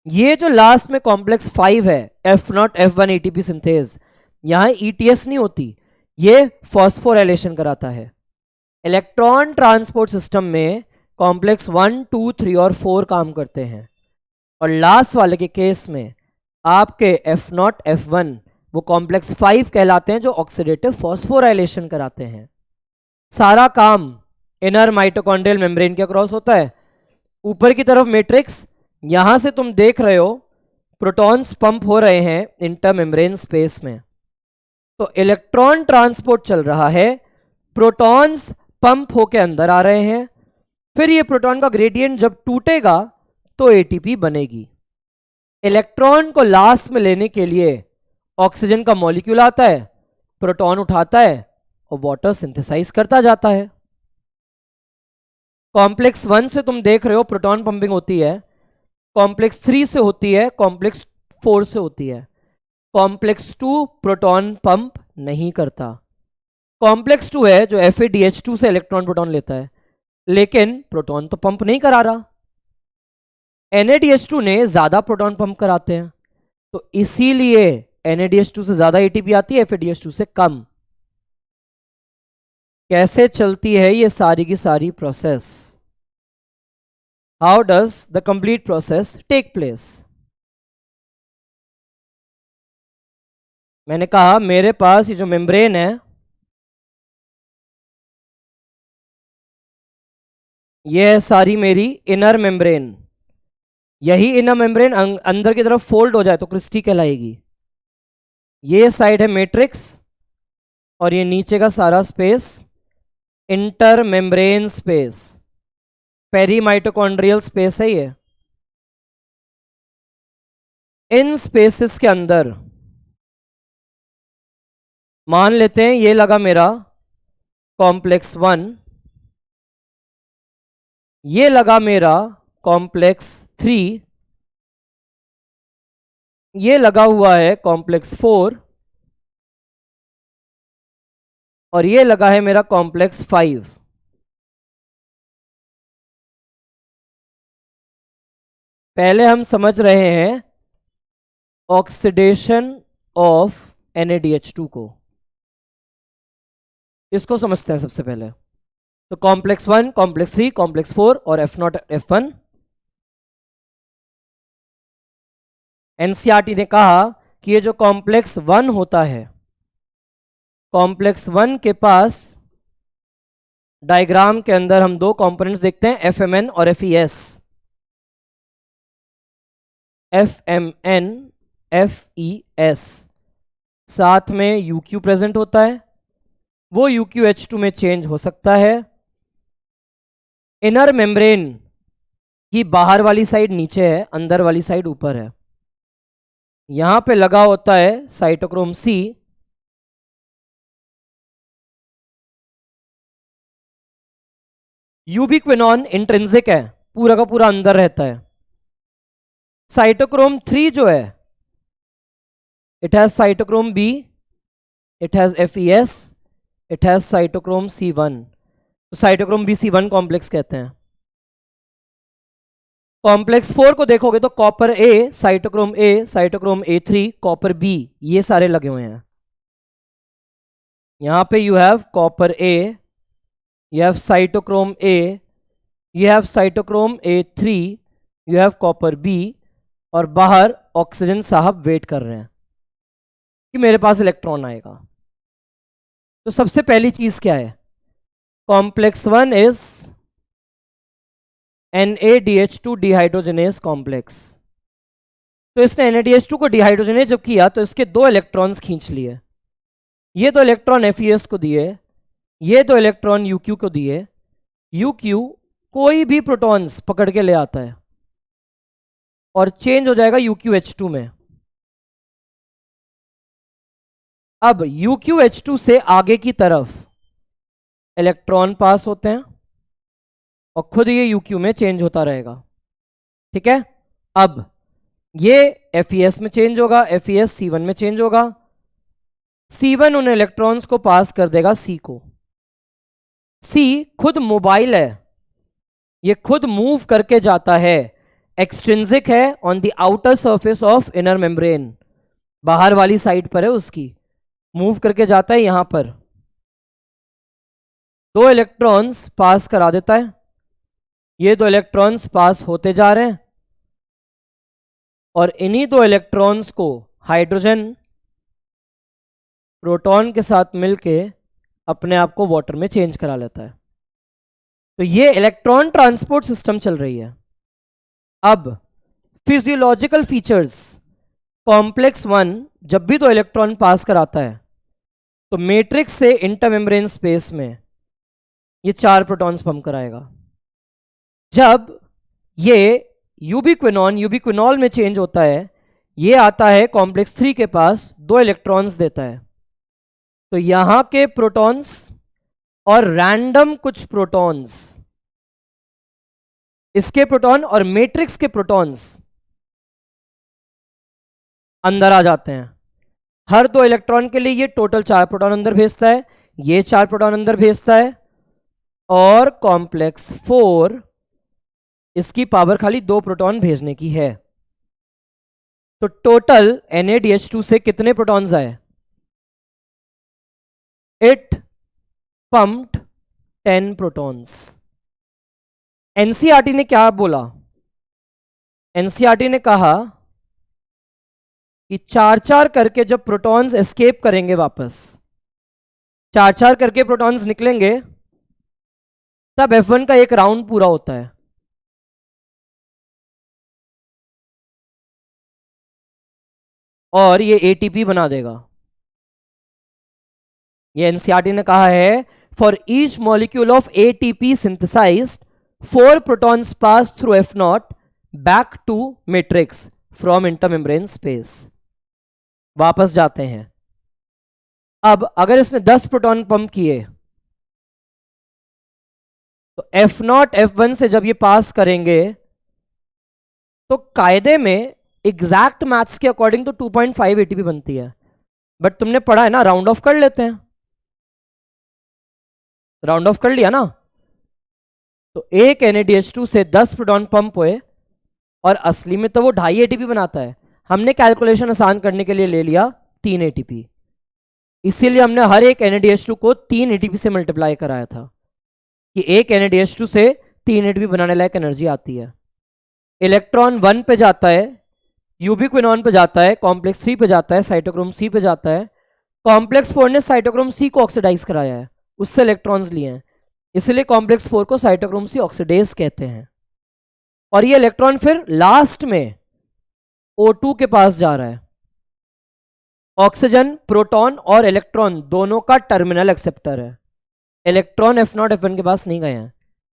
ये जो लास्ट में कॉम्प्लेक्स 5 है F0 F1 ATP सिंथेज, यहां ETS नहीं होती, ये फॉस्फोराइलेशन कराता है। इलेक्ट्रॉन ट्रांसपोर्ट सिस्टम में कॉम्प्लेक्स 1 2 3 और 4 काम करते हैं, और लास्ट वाले के केस में आपके F0 F1 वो कॉम्प्लेक्स 5 कहलाते हैं जो ऑक्सीडेटिव फॉस्फोराइलेशन कराते हैं। सारा काम इनर माइटोकॉन्ड्रियल मेम्ब्रेन के क्रॉस होता है। ऊपर की तरफ मैट्रिक्स, यहां से तुम देख रहे हो प्रोटॉन्स पंप हो रहे हैं इंटर मेम्ब्रेन स्पेस में, तो इलेक्ट्रॉन ट्रांसपोर्ट चल रहा है, प्रोटॉन्स पंप होके अंदर आ रहे हैं, फिर ये प्रोटॉन का ग्रेडियंट जब टूटेगा तो एटीपी बनेगी। इलेक्ट्रॉन को लास्ट में लेने के लिए ऑक्सीजन का मॉलिक्यूल आता है, प्रोटॉन उठाता है और वाटर सिंथेसाइज करता जाता है। कॉम्प्लेक्स 1 से तुम देख रहे हो प्रोटॉन पंपिंग होती है, कॉम्प्लेक्स 3 से होती है, कॉम्प्लेक्स 4 से होती है। कॉम्प्लेक्स 2 प्रोटॉन पंप नहीं करता। कॉम्प्लेक्स 2 है जो FADH2 से इलेक्ट्रॉन प्रोटॉन लेता है, लेकिन प्रोटॉन तो पंप नहीं करा रहा। NADH2 ने ज्यादा प्रोटॉन पंप कराते हैं, तो इसीलिए NADH2 से ज्यादा एटीपी आती है, FADH2 से कम। कैसे चलती है ये सारी की सारी process? How does the complete process take place? मैंने कहा मेरे पास ये जो मेम्ब्रेन है, ये है सारी मेरी इनर मेम्ब्रेन। यही इनर मेम्ब्रेन अंदर की तरफ फोल्ड हो जाए तो क्रिस्टी कहलाएगी। ये साइड है मैट्रिक्स और ये नीचे का सारा space intermembrane space, perimitochondrial space है ये। इन स्पेसेस के अंदर मान लेते हैं ये लगा मेरा कॉम्प्लेक्स 1, ये लगा मेरा कॉम्प्लेक्स 3, ये लगा हुआ है कॉम्प्लेक्स 4 और ये लगा है मेरा कॉम्प्लेक्स 5। पहले हम समझ रहे हैं ऑक्सीडेशन ऑफ NADH2 को, इसको समझते हैं सबसे पहले। तो कॉम्प्लेक्स 1, कॉम्प्लेक्स 3, कॉम्प्लेक्स 4 और F0 F1। NCERT ने कहा कि ये जो कॉम्प्लेक्स 1 होता है, कॉम्प्लेक्स 1 के पास डायग्राम के अंदर हम दो कंपोनेंट्स देखते हैं, FMN और FES। FMN FES, साथ में UQ प्रेजेंट होता है, वो UQH2 में चेंज हो सकता है। इनर मेम्ब्रेन की बाहर वाली साइड नीचे है, अंदर वाली साइड ऊपर है। यहां पे लगा होता है साइटोक्रोम C, यूबिक्विनॉन इंट्रिंसिक है, पूरा का पूरा अंदर रहता है। साइटोक्रोम 3 जो है, it has cytochrome B, it has FES, it has cytochrome C1। तो साइटोक्रोम B C1 कॉम्प्लेक्स कहते हैं। कॉम्प्लेक्स 4 को देखोगे तो copper A, cytochrome A, cytochrome A3, copper B, ये सारे लगे हुए हैं। यहां पे you have copper A, you have cytochrome A, you have cytochrome A3, you have copper B, और बाहर ऑक्सीजन साहब वेट कर रहे हैं कि मेरे पास इलेक्ट्रॉन आएगा। तो सबसे पहली चीज क्या है? Complex 1 is NADH2 dehydrogenase complex. तो इसने NADH2 को डिहाइड्रोजनेज जब किया तो इसके दो इलेक्ट्रॉन्स खींच लिए। ये दो इलेक्ट्रॉन FES को दिए, ये दो इलेक्ट्रॉन UQ को दिए। UQ कोई भी प्रोटॉन्स पकड़ के ले आता है और चेंज हो जाएगा UQH2 में। अब UQH2 से आगे की तरफ इलेक्ट्रॉन पास होते हैं और खुद ये UQ में चेंज होता रहेगा। ठीक है, अब ये FES में चेंज होगा, FES C1 में चेंज होगा, C1 उन इलेक्ट्रॉन्स को पास कर देगा C को। C खुद मोबाइल है, ये खुद मूव करके जाता है, एक्सट्रिंसिक है on the outer surface of inner membrane, बाहर वाली साइड पर है उसकी, मूव करके जाता है यहां पर, दो इलेक्ट्रॉन्स पास करा देता है। ये दो इलेक्ट्रॉन्स पास होते जा रहे हैं और इन्हीं दो इलेक्ट्रॉन्स को हाइड्रोजन प्रोटॉन के साथ मिलके अपने आप को वाटर में चेंज करा लेता है। तो ये इलेक्ट्रॉन ट्रांसपोर्ट सिस्टम चल रही है। अब फिजियोलॉजिकल फीचर्स, कॉम्प्लेक्स 1 जब भी तो इलेक्ट्रॉन पास कराता है तो मैट्रिक्स से इंटरमेम्ब्रेन स्पेस में ये 4 प्रोटॉन्स पंप कराएगा। जब ये यूबिक्विनॉल में चेंज होता है, ये आता है कॉम्प्लेक्स 3 के पास, 2 इलेक्ट्रॉन्स देता है। तो यहां के प्रोटॉन्स और रैंडम कुछ प्रोटॉन्स, इसके प्रोटॉन और मैट्रिक्स के प्रोटॉन्स अंदर आ जाते हैं। हर 2 इलेक्ट्रॉन के लिए ये टोटल 4 प्रोटॉन अंदर भेजता है, ये 4 प्रोटॉन अंदर भेजता है, और कॉम्प्लेक्स 4 इसकी पावर खाली 2 प्रोटॉन भेजने की है। तो टोटल NaDH2 से कितने प्रोटॉन्स आए? It pumped 10 protons. एनसीईआरटी ने क्या बोला? एनसीईआरटी ने कहा कि 4-4 करके जब प्रोटॉन्स एस्केप करेंगे, वापस 4-4 करके प्रोटॉन्स निकलेंगे, तब F1 का एक राउंड पूरा होता है। और ये ATP बना देगा। ये एनसीईआरटी ने कहा है, for each molecule of ATP synthesised 4 protons pass through F0 back to matrix from intermembrane space. वापस जाते हैं। अब अगर इसने 10 प्रोटॉन पंप किए तो F0 F1 से जब ये पास करेंगे तो कायदे में एग्जैक्ट मैथ्स के अकॉर्डिंग तो 2.5 ATP बनती है, बट तुमने पढ़ा है ना, राउंड ऑफ कर लेते हैं। राउंड ऑफ कर लिया ना, तो एक NaDH2 से 10 प्रोटॉन पंप हुए, और असली में तो वो 2.5 ATP बनाता है। हमने कैलकुलेशन आसान करने के लिए ले लिया 3 ATP, इसीलिए हमने हर एक NaDH2 को 3 ATP से मल्टीप्लाई कराया था कि एक NaDH2 से 3 ATP बनाने लायक एनर्जी आती है। इलेक्ट्रॉन 1 पे जाता है, यूबिक्विनॉन पे जाता है, कॉम्प्लेक्स 3 पे जाता है, साइटोक्रोम C पे जाता है। कॉम्प्लेक्स 4 ने साइटोक्रोम C को ऑक्सीडाइज कराया है, उससे इलेक्ट्रॉन्स लिए हैं, इसलिए कॉम्प्लेक्स 4 को साइटोक्रोम C ऑक्सीडेज कहते हैं। और ये इलेक्ट्रॉन फिर लास्ट में O2 के पास जा रहा है। ऑक्सीजन, प्रोटॉन और इलेक्ट्रॉन दोनों का टर्मिनल एक्सेप्टर है। इलेक्ट्रॉन F0 F1 के पास नहीं गए हैं,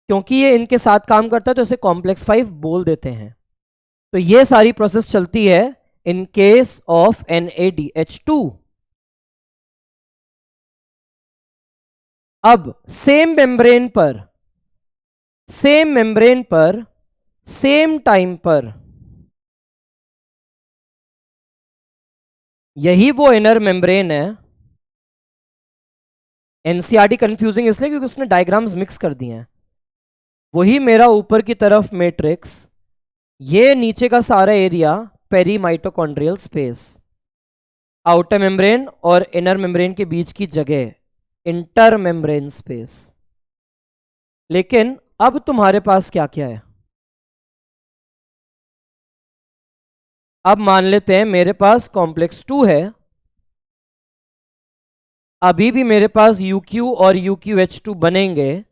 क्योंकि ये इनके साथ काम करता है तो इसे कॉम्प्लेक्स 5 बोल देते हैं। तो ये सारी प्रोसेस चलती है इन केस ऑफ NaDH2। अब सेम मेम्ब्रेन पर सेम टाइम पर, यही वो इनर मेम्ब्रेन है। एनसीईआरटी कंफ्यूजिंग इसलिए क्योंकि उसने डायग्राम्स मिक्स कर दिए हैं। वही मेरा ऊपर की तरफ मैट्रिक्स, ये नीचे का सारा एरिया पेरीमाइटोकॉन्ड्रियल स्पेस, आउटर मेम्ब्रेन और इनर मेम्ब्रेन के बीच की जगह इंटर मेम्ब्रेन स्पेस। लेकिन अब तुम्हारे पास क्या क्या है? अब मान लेते हैं मेरे पास कॉम्प्लेक्स 2 है, अभी भी मेरे पास UQ और UQH2 बनेंगे,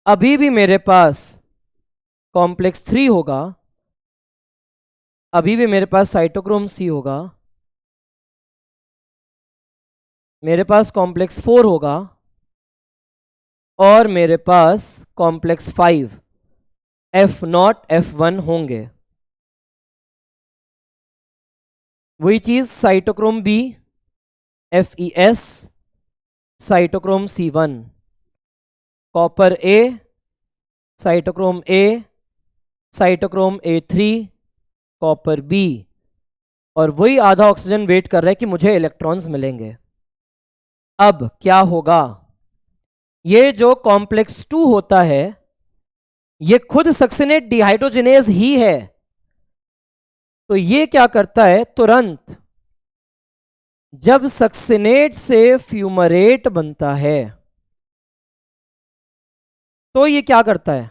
अभी भी मेरे पास कॉम्प्लेक्स 3 होगा, अभी भी मेरे पास साइटोक्रोम C होगा, मेरे पास कॉम्प्लेक्स 4 होगा, और मेरे पास कॉम्प्लेक्स 5 F0 F1 होंगे। वही चीज cytochrome B FES, cytochrome C1, copper A, cytochrome A, cytochrome A3, copper B, और वही आधा ऑक्सीजन वेट कर रहा है कि मुझे इलेक्ट्रॉन्स मिलेंगे। अब क्या होगा? ये जो कॉम्प्लेक्स 2 होता है ये खुद सक्सिनेट डिहाइड्रोजिनेज ही है, तो ये क्या करता है, तुरंत जब सक्सिनेट से फ्यूमरेट बनता है तो ये क्या करता है,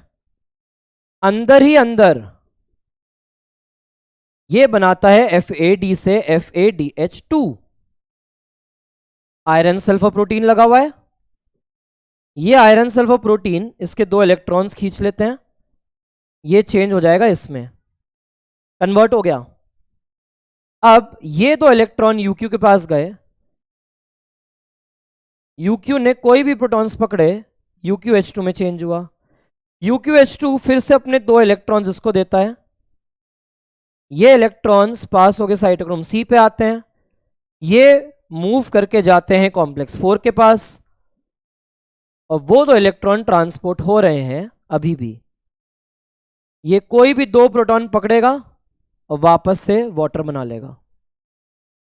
अंदर ही अंदर ये बनाता है FAD से FADH2। आयरन सल्फर प्रोटीन लगा हुआ है, ये आयरन सल्फर प्रोटीन इसके 2 इलेक्ट्रॉन्स खींच लेते हैं, ये चेंज हो जाएगा इसमें, कन्वर्ट हो गया। अब ये 2 इलेक्ट्रॉन यूक्यू के पास गए, यूक्यू ने कोई भी प्रोटॉन्स पकड़े, UqH2 में चेंज हुआ, UqH2 फिर से अपने 2 इलेक्ट्रॉन्स इसको देता है, ये इलेक्ट्रॉन्स पास होके साइटोक्रोम C पे आते हैं, ये मूव करके जाते हैं कॉम्प्लेक्स 4 के पास, और वो 2 इलेक्ट्रॉन ट्रांसपोर्ट हो रहे हैं अभी भी। ये कोई भी 2 प्रोटॉन पकड़ेगा और वापस से वाटर बना लेगा।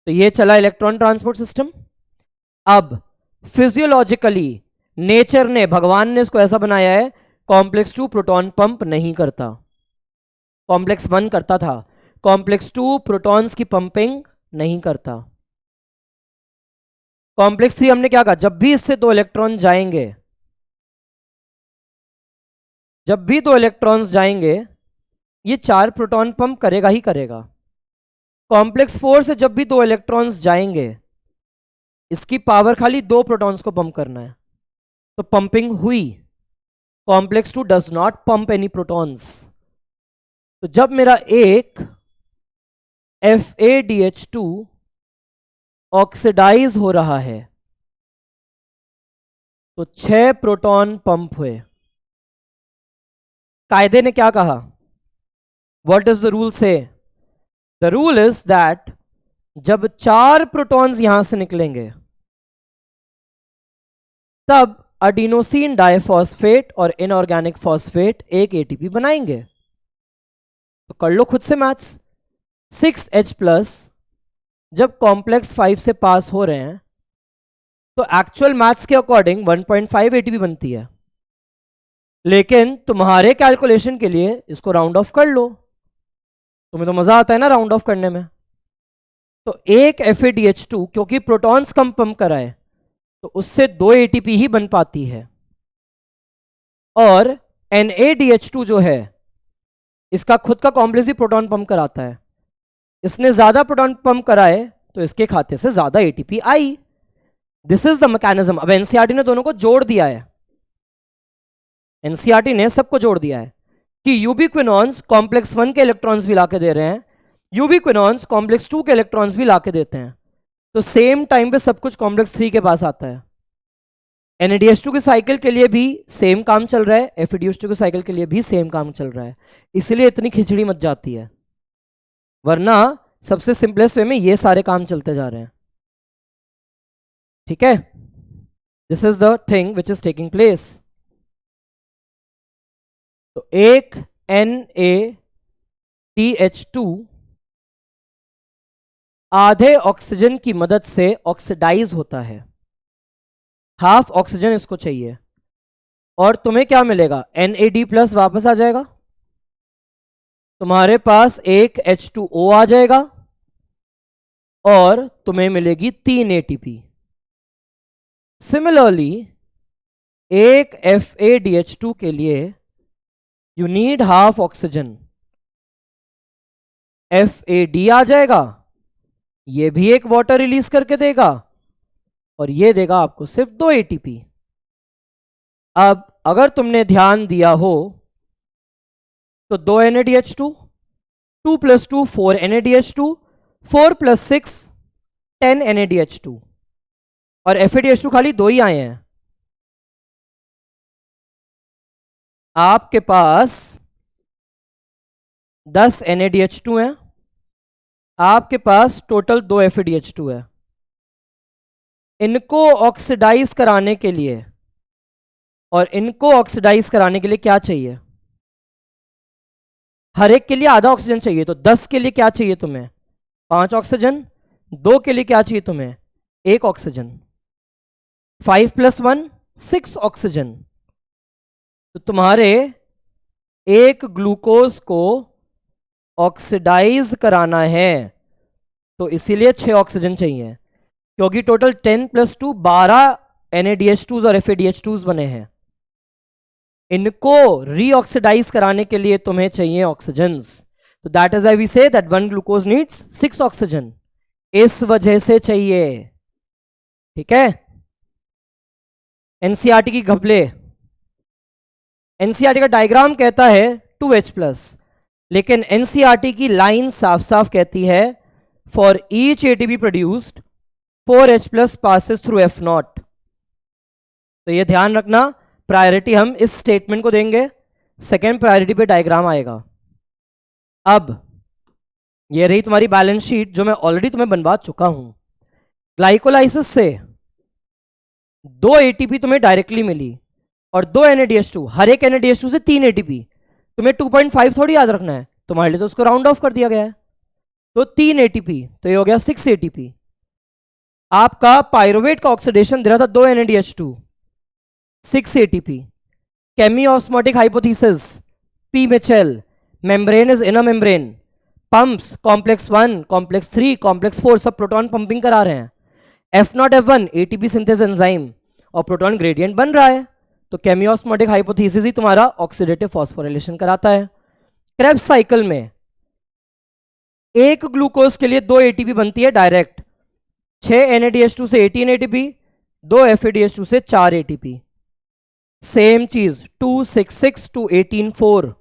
तो ये चला इलेक्ट्रॉन ट्रांसपोर्ट सिस्टम। अब फिजियोलॉजिकली नेचर ने, भगवान ने इसको ऐसा बनाया है, कॉम्प्लेक्स 2 प्रोटॉन पंप नहीं करता, कॉम्प्लेक्स 1 करता था, कॉम्प्लेक्स 2 प्रोटॉन्स की पंपिंग नहीं करता। कॉम्प्लेक्स 3 हमने क्या कहा, जब भी इससे 2 इलेक्ट्रॉन जाएंगे, जब भी 2 इलेक्ट्रॉन्स जाएंगे, ये 4 प्रोटॉन पंप करेगा ही करेगा। कॉम्प्लेक्स 4 से जब भी 2 इलेक्ट्रॉन्स जाएंगे, इसकी पावर खाली 2 प्रोटॉन्स को पंप करना है, तो पंपिंग हुई। Complex 2 does not pump any protons. तो जब मेरा एक FADH2 ऑक्सीडाइज हो रहा है, तो 6 प्रोटॉन पंप हुए। कायदे ने क्या कहा, व्हाट डज द रूल से? द रूल इज दैट जब 4 प्रोटॉन्स यहां से निकलेंगे, तब अडिनोसिन डाइफॉस्फेट और इनऑर्गेनिक फॉस्फेट एक ATP बनाएंगे। तो कर लो खुद से मैथ्स। 6H+ जब कॉम्प्लेक्स 5 से पास हो रहे हैं, तो एक्चुअल मैथ्स के अकॉर्डिंग 1.5 ATP बनती है, लेकिन तुम्हारे कैलकुलेशन के लिए इसको राउंड ऑफ कर लो, तुम्हें तो मजा आता है ना राउंड ऑफ करने में। तो एक FADH2 क्योंकि प्रोटॉन्स कम पंप कराए, तो उससे 2 ATP ही बन पाती है, और NADH2 जो है, इसका खुद का कॉम्प्लेक्स भी प्रोटॉन पंप कराता है, इसने ज्यादा प्रोटॉन पंप कराए तो इसके खाते से ज्यादा ATP I. This is the mechanism. अब NCERT ने दोनों को जोड़ दिया है, NCERT ने सबको जोड़ दिया है कि यूबिक्विनॉन्स कॉम्प्लेक्स 1 के इलेक्ट्रॉन्स भी लाके दे रहे हैं, यूबिक्विनॉन्स कॉम्प्लेक्स 2 के इलेक्ट्रॉन्स भी लाके देते हैं, तो सेम टाइम पे सब कुछ कॉम्प्लेक्स 3 के पास आता है। NADH2 के साइकिल के लिए भी सेम काम चल रहा है, FADH2 के साइकिल के लिए भी सेम काम चल रहा है, इसलिए इतनी खिचड़ी मच जाती है, वरना सबसे सिंपलेस्ट वे में ये सारे काम चलते जा रहे हैं। ठीक है, this is the thing which is taking place. तो एक NaTH2 आधे ऑक्सीजन की मदद से ऑक्सीडाइज होता है, हाफ ऑक्सीजन इसको चाहिए, और तुम्हें क्या मिलेगा, NAD+ वापस आ जाएगा, तुम्हारे पास एक H2O आ जाएगा, और तुम्हें मिलेगी 3 ATP। सिमिलरली एक FADH2 के लिए you need half oxygen, FAD आ जाएगा, ये भी एक वाटर रिलीज करके देगा, और ये देगा आपको सिर्फ 2 ATP। अब अगर तुमने ध्यान दिया हो तो 2 NADH2, 2 + 2 4 NADH2, 4 + 6 10 NADH2, और FADH2 खाली 2 ही आए हैं। आपके पास 10 NADH2 है, आपके पास टोटल 2 FADH2 है। इनको ऑक्सीडाइज कराने के लिए, और इनको ऑक्सीडाइज कराने के लिए क्या चाहिए, हर एक के लिए आधा ऑक्सीजन चाहिए, तो 10 के लिए क्या चाहिए तुम्हें, 5 ऑक्सीजन, 2 के लिए क्या चाहिए तुम्हें, 1 ऑक्सीजन, 5 + 1 6 ऑक्सीजन। तो तुम्हारे एक ग्लूकोज को ऑक्सीडाइज कराना है, तो इसीलिए 6 ऑक्सीजन चाहिए, क्योंकि टोटल 10 + 2 12 NADH2 और FADH2 बने हैं। इनको रीऑक्सीडाइज कराने के लिए तुम्हें चाहिए ऑक्सीजन्स, तो that is why we say that 1 glucose needs 6 oxygen, इस वजह से चाहिए। ठीक है, एनसीईआरटी की घपले, एनसीईआरटी का डायग्राम कहता है 2H+, लेकिन एनसीईआरटी की लाइन साफ साफ कहती है for each ATP produced 4H+ passes through F0। तो ये ध्यान रखना, प्रायोरिटी हम इस स्टेटमेंट को देंगे, सेकेंड प्रायोरिटी पे डायग्राम आएगा। अब ये रही तुम्हारी बैलेंस शीट जो मैं ऑलरेडी तुम्हें बनवा चुका हूं। ग्लाइकोलाइसिस से 2 एटीपी तुम्हें डायरेक्टली मिली और 2 NADH2, हर एक NADH2 से 3 एटीपी। तुम्हें 2.5 थोड़ी याद रखना है, तुम्हारे लिए तो उसको राउंड ऑफ कर दिया गया है। तो 3 एटीपी, तो ये हो गया 6 एटीपी। आपका पायरुवेट का ऑक्सीडेशन दे रहा था 2 NADH2, 6 ATP. Chemiosmotic hypothesis, P Mitchell, membrane is inner membrane, pumps complex 1, complex 3, complex 4 सब प्रोटॉन पंपिंग करा रहे हैं। F0 F1 ATP synthase enzyme और प्रोटॉन ग्रेडियंट बन रहा है, तो केमियोस्मोटिक हाइपोथेसिस ही तुम्हारा ऑक्सीडेटिव फॉस्फोराइलेशन कराता है। क्रेब्स साइकिल में एक ग्लूकोज के लिए 2 एटीपी बनती है डायरेक्ट, 6 NADH2 से 18 एटीपी, 2 FADH2 से 4 एटीपी। सेम चीज 266 to 18 4,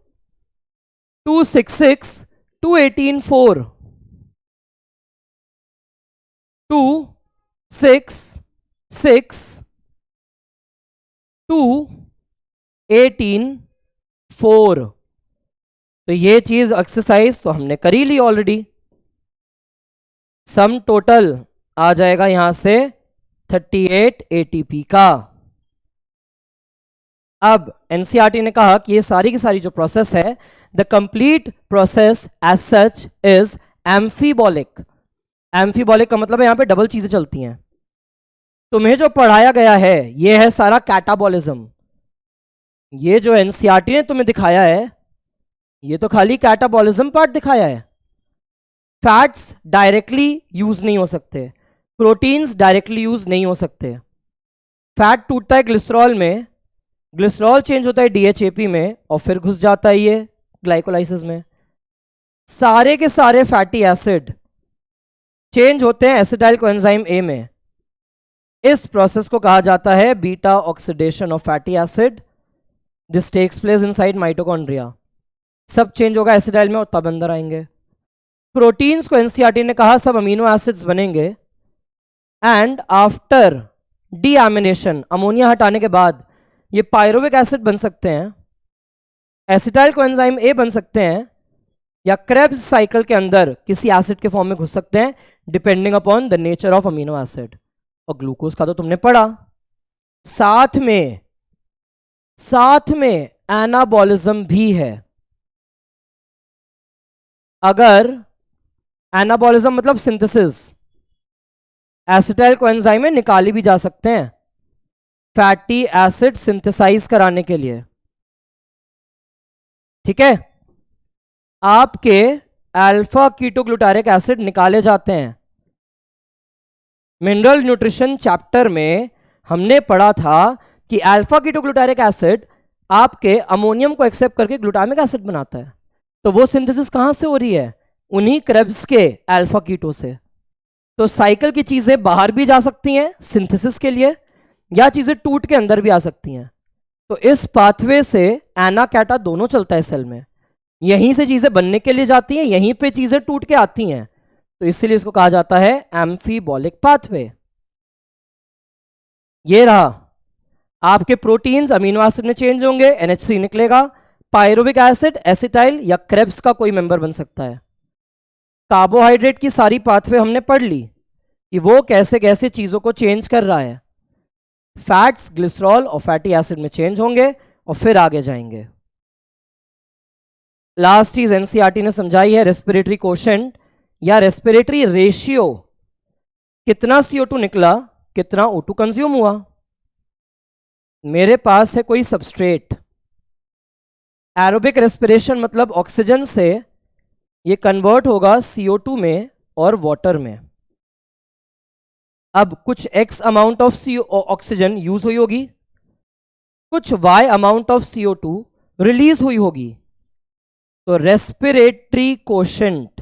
266 to 18 4, 266 to 18 4। तो ये चीज एक्सरसाइज तो हमने करी ली ऑलरेडी। सम टोटल आ जाएगा यहां से 38 एटीपी का। अब एनसीईआरटी ने कहा कि ये सारी की सारी जो प्रोसेस है, the complete process as such is amphibolic. Amphibolic का मतलब है यहां पे डबल चीजें चलती हैं। तुम्हें जो पढ़ाया गया है ये है सारा कैटाबॉलिज्म। ये जो एनसीईआरटी ने तुम्हें दिखाया है ये तो खाली कैटाबॉलिज्म पार्ट दिखाया है। फैट्स डायरेक्टली यूज नहीं हो सकते, प्रोटीन्स डायरेक्टली यूज नहीं हो सकते। फैट टूटता है ग्लिसरॉल में, ग्लिसरॉल चेंज होता है DHAP में और फिर घुस जाता है ये ग्लाइकोलाइसिस में। सारे के सारे फैटी एसिड चेंज होते हैं एसिटाइल कोएंजाइम A में। इस प्रोसेस को कहा जाता है beta oxidation of fatty acid. This takes place inside mitochondria. सब चेंज होगा एसिटाइल में और तब अंदर आएंगे। प्रोटीन्स को एनसीईआरटी ने कहा सब अमीनो एसिड्स बनेंगे एंड आफ्टर डीएमिनेशन, अमोनिया हटाने के बाद ये पायरुविक एसिड बन सकते हैं, एसिटाइल कोएंजाइम A बन सकते हैं, या क्रेब्स साइकिल के अंदर किसी एसिड के फॉर्म में घुस सकते हैं depending upon the nature of amino acid. और ग्लूकोज का तो तुमने पढ़ा। साथ में एनाबॉलिज्म भी है। अगर एनाबॉलिज्म मतलब सिंथेसिस, एसिटाइल कोएंजाइम में निकाली भी जा सकते हैं फैटी एसिड सिंथेसाइज कराने के लिए। ठीक है, आपके अल्फा कीटोग्लूटारिक एसिड निकाले जाते हैं। मिनरल न्यूट्रिशन चैप्टर में हमने पढ़ा था कि अल्फा कीटोग्लूटारिक एसिड आपके अमोनियम को एक्सेप्ट करके ग्लूटामिक एसिड बनाता है। तो वो सिंथेसिस कहां से हो रही है? उन्हीं क्रेब्स के अल्फा कीटो से। तो साइकिल की चीजें बाहर भी जा सकती हैं सिंथेसिस के लिए, या चीजें टूट के अंदर भी आ सकती हैं। तो इस पाथवे से एना कैटा दोनों चलता है सेल में। यहीं से चीजें बनने के लिए जाती हैं, यहीं पे चीजें टूट के आती हैं। तो इसीलिए इसको कहा जाता है एम्फीबॉलिक पाथवे। ये रहा, आपके प्रोटीन्स अमीनो एसिड में चेंज होंगे, NH3 निकलेगा, पायरुविक एसिड, एसिटाइल या क्रेब्स का कोई मेंबर बन सकता है। कार्बोहाइड्रेट की सारी पाथवे हमने पढ़ ली कि वो कैसे कैसे चीजों को चेंज कर रहा है। फैट्स ग्लिसरॉल और फैटी एसिड में चेंज होंगे और फिर आगे जाएंगे। लास्ट चीज एनसीईआरटी ने समझाई है रेस्पिरेटरी कोशेंट या रेस्पिरेटरी रेशियो। कितना CO2 निकला, कितना O2 कंज्यूम हुआ। मेरे पास है कोई सबस्ट्रेट, एरोबिक रेस्पिरेशन मतलब ऑक्सीजन से ये कन्वर्ट होगा CO2 में और वाटर में। अब कुछ X amount of oxygen use हुई होगी, कुछ Y amount of CO2 release हुई होगी। तो रेस्पिरेटरी कोशेंट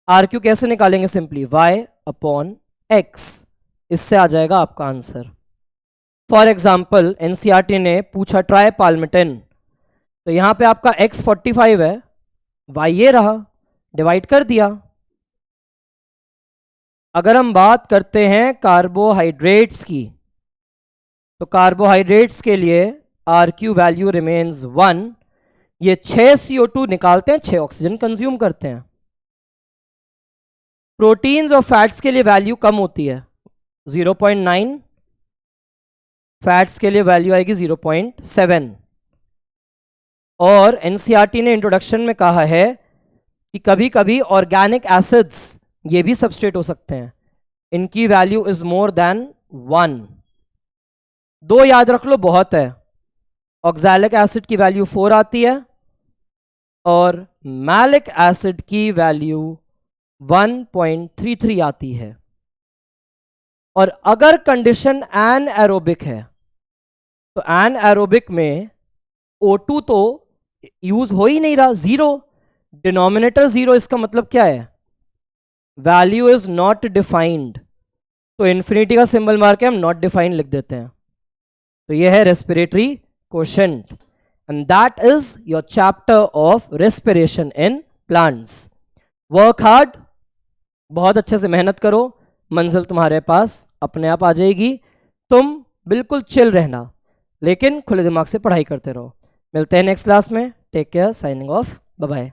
RQ कैसे निकालेंगे? Simply Y upon X। इससे आ जाएगा आपका आंसर। फॉर एग्जाम्पल एनसीईआरटी ने पूछा ट्राई पाल्मिटिन, तो यहां पे आपका x 45 है, y ये रहा, डिवाइड कर दिया। अगर हम बात करते हैं कार्बोहाइड्रेट्स की, तो कार्बोहाइड्रेट्स के लिए आर क्यू वैल्यू रिमेन्स 1। ये 6 CO2 निकालते हैं, 6 ऑक्सीजन कंज्यूम करते हैं। प्रोटीन्स और फैट्स के लिए वैल्यू कम होती है, 0.9, फैट्स के लिए वैल्यू आएगी 0.7। और एनसीईआरटी ने इंट्रोडक्शन में कहा है कि कभी कभी ऑर्गेनिक एसिड्स ये भी सबस्ट्रेट हो सकते हैं, इनकी वैल्यू इज मोर देन 1। 2 याद रख लो, बहुत है। ऑक्सैलिक एसिड की वैल्यू 4 आती है और मैलिक एसिड की वैल्यू 1.33 आती है। और अगर कंडीशन एनएरोबिक है, तो एनएरोबिक में O2 तो यूज हो ही नहीं रहा, 0, डिनोमिनेटर 0, इसका मतलब क्या है, वैल्यू इज नॉट डिफाइंड। तो इन्फिनिटी का सिंबल मार के हम नॉट डिफाइंड लिख देते हैं। तो यह है respiratory quotient, and that is your chapter of respiration in plants. Work hard, बहुत अच्छे से मेहनत करो, मंजिल तुम्हारे पास अपने आप आ जाएगी। तुम बिल्कुल चिल रहना, लेकिन खुले दिमाग से पढ़ाई करते रहो। मिलते हैं नेक्स्ट क्लास में। Take care, signing off, bye bye.